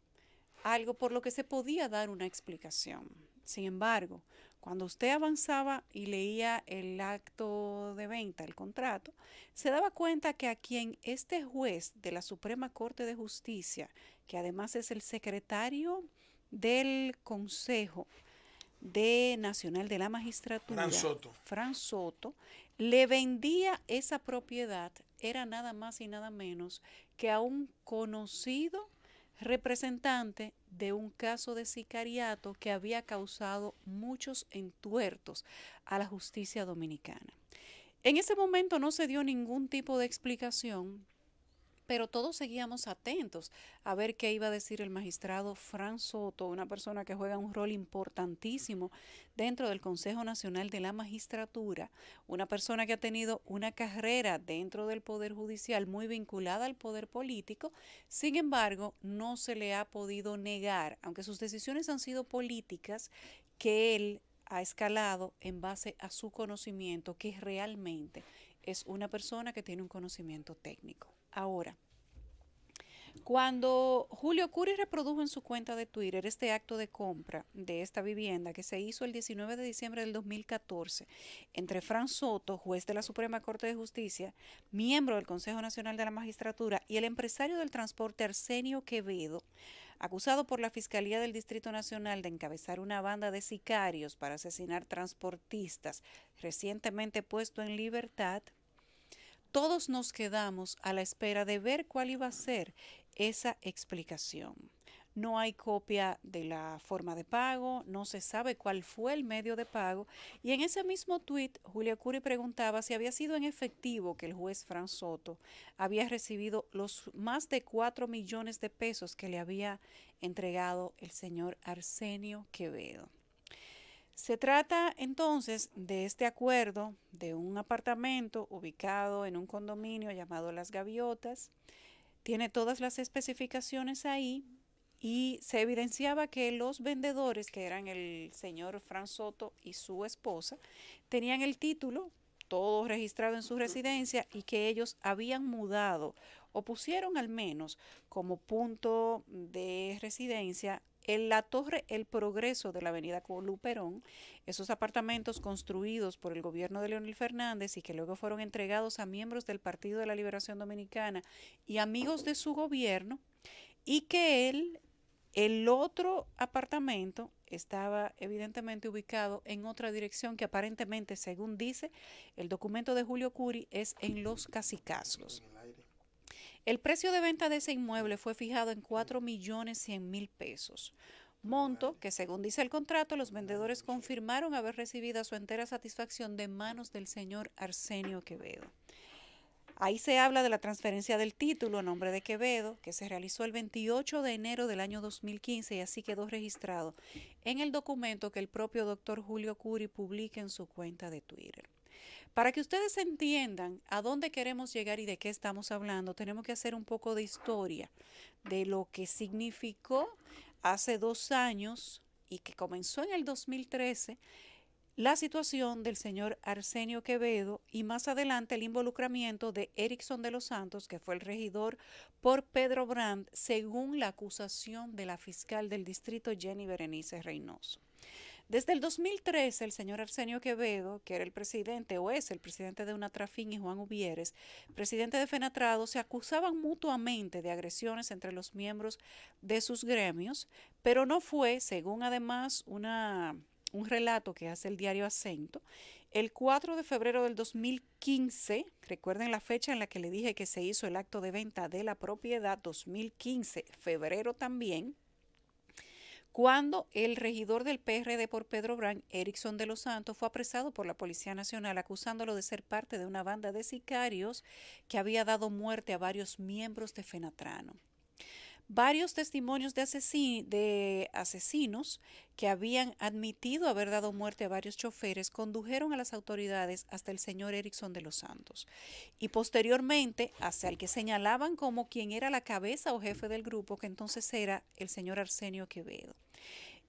algo por lo que se podía dar una explicación. Sin embargo, cuando usted avanzaba y leía el acto de venta, el contrato, se daba cuenta que a quien este juez de la Suprema Corte de Justicia, que además es el secretario del Consejo Nacional de la Magistratura, Fran Soto, le vendía esa propiedad, era nada más y nada menos que a un conocido representante de un caso de sicariato que había causado muchos entuertos a la justicia dominicana. En ese momento no se dio ningún tipo de explicación, pero todos seguíamos atentos a ver qué iba a decir el magistrado Fran Soto, una persona que juega un rol importantísimo dentro del Consejo Nacional de la Magistratura, una persona que ha tenido una carrera dentro del Poder Judicial muy vinculada al poder político. Sin embargo, no se le ha podido negar, aunque sus decisiones han sido políticas, que él ha escalado en base a su conocimiento, que realmente es una persona que tiene un conocimiento técnico. Ahora, cuando Julio Curi reprodujo en su cuenta de Twitter este acto de compra de esta vivienda que se hizo el 19 de diciembre del 2014 entre Fran Soto, juez de la Suprema Corte de Justicia, miembro del Consejo Nacional de la Magistratura, y el empresario del transporte Arsenio Quevedo, acusado por la Fiscalía del Distrito Nacional de encabezar una banda de sicarios para asesinar transportistas recientemente puesto en libertad, todos nos quedamos a la espera de ver cuál iba a ser esa explicación. No hay copia de la forma de pago, no se sabe cuál fue el medio de pago, y en ese mismo tuit Julio Curi preguntaba si había sido en efectivo que el juez Fran Soto había recibido los más de 4 millones de pesos que le había entregado el señor Arsenio Quevedo. Se trata entonces de este acuerdo de un apartamento ubicado en un condominio llamado Las Gaviotas. Tiene todas las especificaciones ahí y se evidenciaba que los vendedores, que eran el señor Fran Soto y su esposa, tenían el título, todo registrado en su residencia, y que ellos habían mudado o pusieron al menos como punto de residencia en la Torre El Progreso de la avenida Luperón, esos apartamentos construidos por el gobierno de Leonel Fernández y que luego fueron entregados a miembros del Partido de la Liberación Dominicana y amigos de su gobierno, y que el otro apartamento estaba evidentemente ubicado en otra dirección que aparentemente, según dice el documento de Julio Curi, es en Los Cacicazgos. El precio de venta de ese inmueble fue fijado en 4.100.000 pesos, monto que, según dice el contrato, los vendedores confirmaron haber recibido a su entera satisfacción de manos del señor Arsenio Quevedo. Ahí se habla de la transferencia del título a nombre de Quevedo, que se realizó el 28 de enero del año 2015 y así quedó registrado en el documento que el propio doctor Julio Curi publica en su cuenta de Twitter. Para que ustedes entiendan a dónde queremos llegar y de qué estamos hablando, tenemos que hacer un poco de historia de lo que significó hace 2 años y que comenzó en el 2013 la situación del señor Arsenio Quevedo y más adelante el involucramiento de Erickson de los Santos, que fue el regidor por Pedro Brandt, según la acusación de la fiscal del distrito Jenny Berenice Reynoso. Desde el 2013, el señor Arsenio Quevedo, que era el presidente o es el presidente de Unatrafin, y Juan Uvieres, presidente de Fenatrado, se acusaban mutuamente de agresiones entre los miembros de sus gremios, pero no fue, según además un relato que hace el diario Acento, el 4 de febrero del 2015, recuerden la fecha en la que le dije que se hizo el acto de venta de la propiedad, 2015, febrero también, cuando el regidor del PRD por Pedro Brandt, Erickson de los Santos, fue apresado por la Policía Nacional acusándolo de ser parte de una banda de sicarios que había dado muerte a varios miembros de Fenatrano. Varios testimonios de asesinos que habían admitido haber dado muerte a varios choferes condujeron a las autoridades hasta el señor Erickson de los Santos y posteriormente hacia el que señalaban como quien era la cabeza o jefe del grupo, que entonces era el señor Arsenio Quevedo.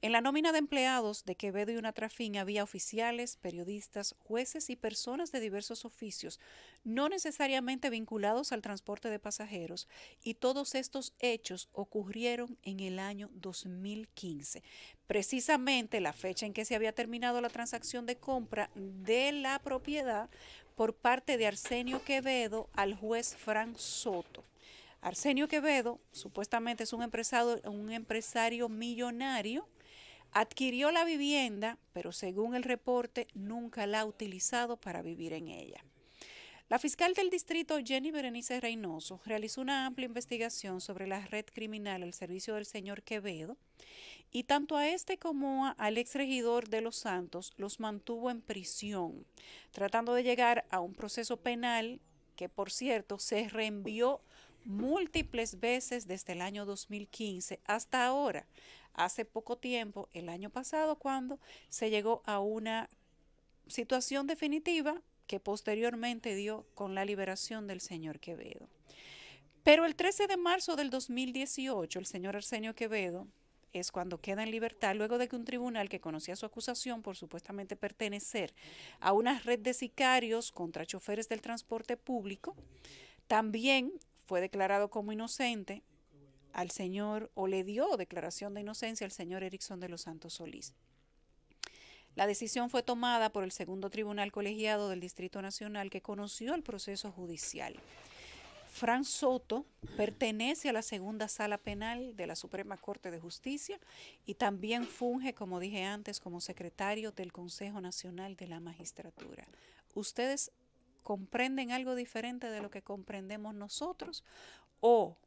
En la nómina de empleados de Quevedo y Unatrafin había oficiales, periodistas, jueces y personas de diversos oficios, no necesariamente vinculados al transporte de pasajeros, y todos estos hechos ocurrieron en el año 2015, precisamente la fecha en que se había terminado la transacción de compra de la propiedad por parte de Arsenio Quevedo al juez Fran Soto. Arsenio Quevedo supuestamente es un empresario millonario. Adquirió la vivienda, pero según el reporte nunca la ha utilizado para vivir en ella. La fiscal del distrito, Jenny Berenice Reynoso, realizó una amplia investigación sobre la red criminal al servicio del señor Quevedo y tanto a este como al exregidor de Los Santos los mantuvo en prisión, tratando de llegar a un proceso penal que, por cierto, se reenvió múltiples veces desde el año 2015 hasta ahora, hace poco tiempo, el año pasado, cuando se llegó a una situación definitiva que posteriormente dio con la liberación del señor Quevedo. Pero el 13 de marzo del 2018, el señor Arsenio Quevedo es cuando queda en libertad luego de que un tribunal que conocía su acusación por supuestamente pertenecer a una red de sicarios contra choferes del transporte público, también fue declarado como inocente al señor, o le dio declaración de inocencia al señor Erickson de los Santos Solís. La decisión fue tomada por el segundo tribunal colegiado del Distrito Nacional que conoció el proceso judicial. Fran Soto pertenece a la segunda sala penal de la Suprema Corte de Justicia y también funge, como dije antes, como secretario del Consejo Nacional de la Magistratura. ¿Ustedes comprenden algo diferente de lo que comprendemos nosotros o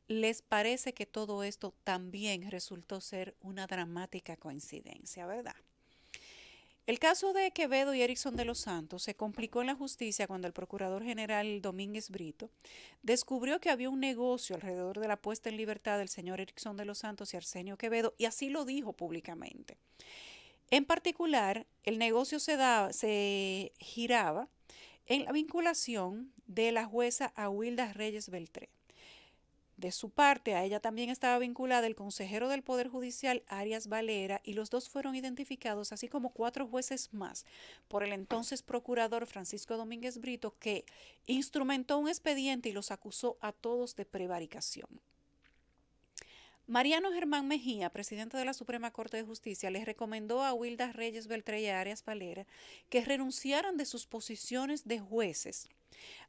les parece que todo esto también resultó ser una dramática coincidencia, verdad? El caso de Quevedo y Erickson de los Santos se complicó en la justicia cuando el procurador general Domínguez Brito descubrió que había un negocio alrededor de la puesta en libertad del señor Erickson de los Santos y Arsenio Quevedo, y así lo dijo públicamente. En particular, el negocio se giraba en la vinculación de la jueza Awilda Reyes Beltré. De su parte, a ella también estaba vinculada el consejero del Poder Judicial, Arias Valera, y los dos fueron identificados, así como 4 jueces más, por el entonces procurador Francisco Domínguez Brito, que instrumentó un expediente y los acusó a todos de prevaricación. Mariano Germán Mejía, presidente de la Suprema Corte de Justicia, les recomendó a Awilda Reyes Beltré y a Arias Valera que renunciaran de sus posiciones de jueces.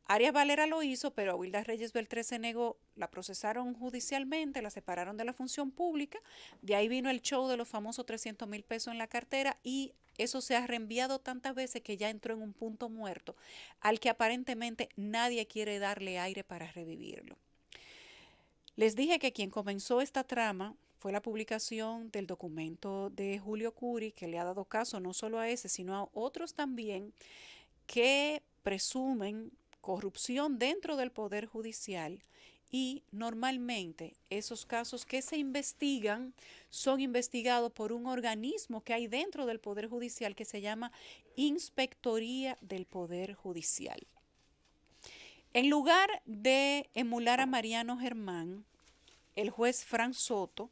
Arias Valera lo hizo, pero Awilda Reyes Beltré se negó, la procesaron judicialmente, la separaron de la función pública, de ahí vino el show de los famosos 300,000 pesos en la cartera y eso se ha reenviado tantas veces que ya entró en un punto muerto al que aparentemente nadie quiere darle aire para revivirlo. Les dije que quien comenzó esta trama fue la publicación del documento de Julio Curi, que le ha dado caso no solo a ese, sino a otros también que presumen corrupción dentro del Poder Judicial, y normalmente esos casos que se investigan son investigados por un organismo que hay dentro del Poder Judicial que se llama Inspectoría del Poder Judicial. En lugar de emular a Mariano Germán, el juez Fran Soto,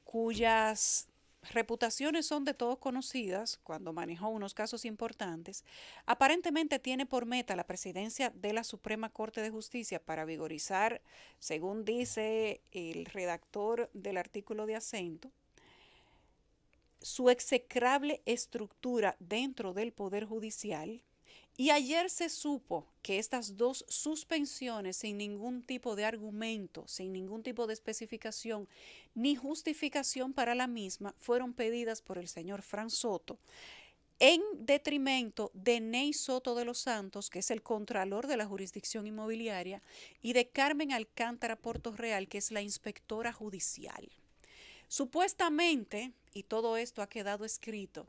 cuyas reputaciones son de todos conocidas cuando manejó unos casos importantes, aparentemente tiene por meta la presidencia de la Suprema Corte de Justicia para vigorizar, según dice el redactor del artículo de acento, su execrable estructura dentro del Poder Judicial. Y ayer se supo que estas 2 suspensiones sin ningún tipo de argumento, sin ningún tipo de especificación ni justificación para la misma, fueron pedidas por el señor Fran Soto en detrimento de Ney Soto de los Santos, que es el contralor de la jurisdicción inmobiliaria, y de Carmen Alcántara Portorreal, que es la inspectora judicial. Supuestamente, y todo esto ha quedado escrito,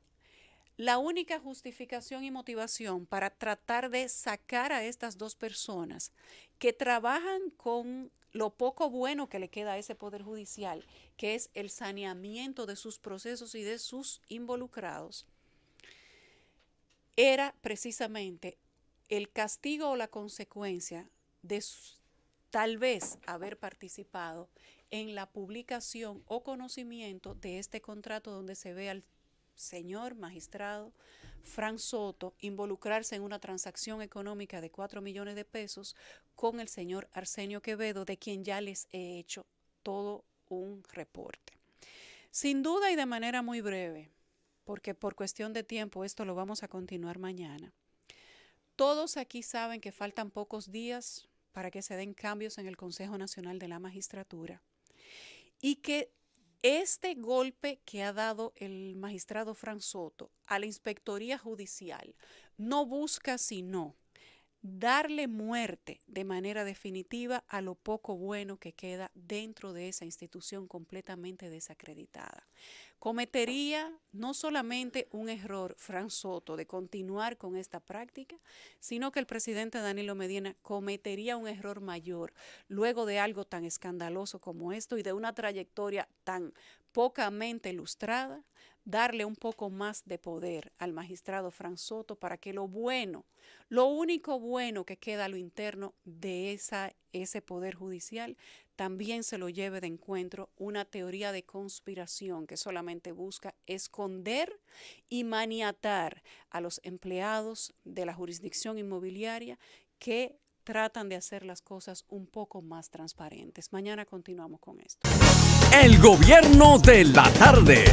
la única justificación y motivación para tratar de sacar a estas 2 personas que trabajan con lo poco bueno que le queda a ese Poder Judicial, que es el saneamiento de sus procesos y de sus involucrados, era precisamente el castigo o la consecuencia de tal vez haber participado en la publicación o conocimiento de este contrato donde se ve al señor magistrado Fran Soto involucrarse en una transacción económica de 4 millones de pesos con el señor Arsenio Quevedo, de quien ya les he hecho todo un reporte. Sin duda y de manera muy breve, porque por cuestión de tiempo esto lo vamos a continuar mañana, todos aquí saben que faltan pocos días para que se den cambios en el Consejo Nacional de la Magistratura y que este golpe que ha dado el magistrado Fran Soto a la Inspectoría Judicial no busca sino darle muerte de manera definitiva a lo poco bueno que queda dentro de esa institución completamente desacreditada. Cometería no solamente un error Fran Soto de continuar con esta práctica, sino que el presidente Danilo Medina cometería un error mayor luego de algo tan escandaloso como esto y de una trayectoria tan pocamente ilustrada, darle un poco más de poder al magistrado Fran Soto para que lo bueno, lo único bueno que queda a lo interno de ese poder judicial, también se lo lleve de encuentro una teoría de conspiración que solamente busca esconder y maniatar a los empleados de la jurisdicción inmobiliaria que tratan de hacer las cosas un poco más transparentes. Mañana continuamos con esto. El gobierno de la tarde.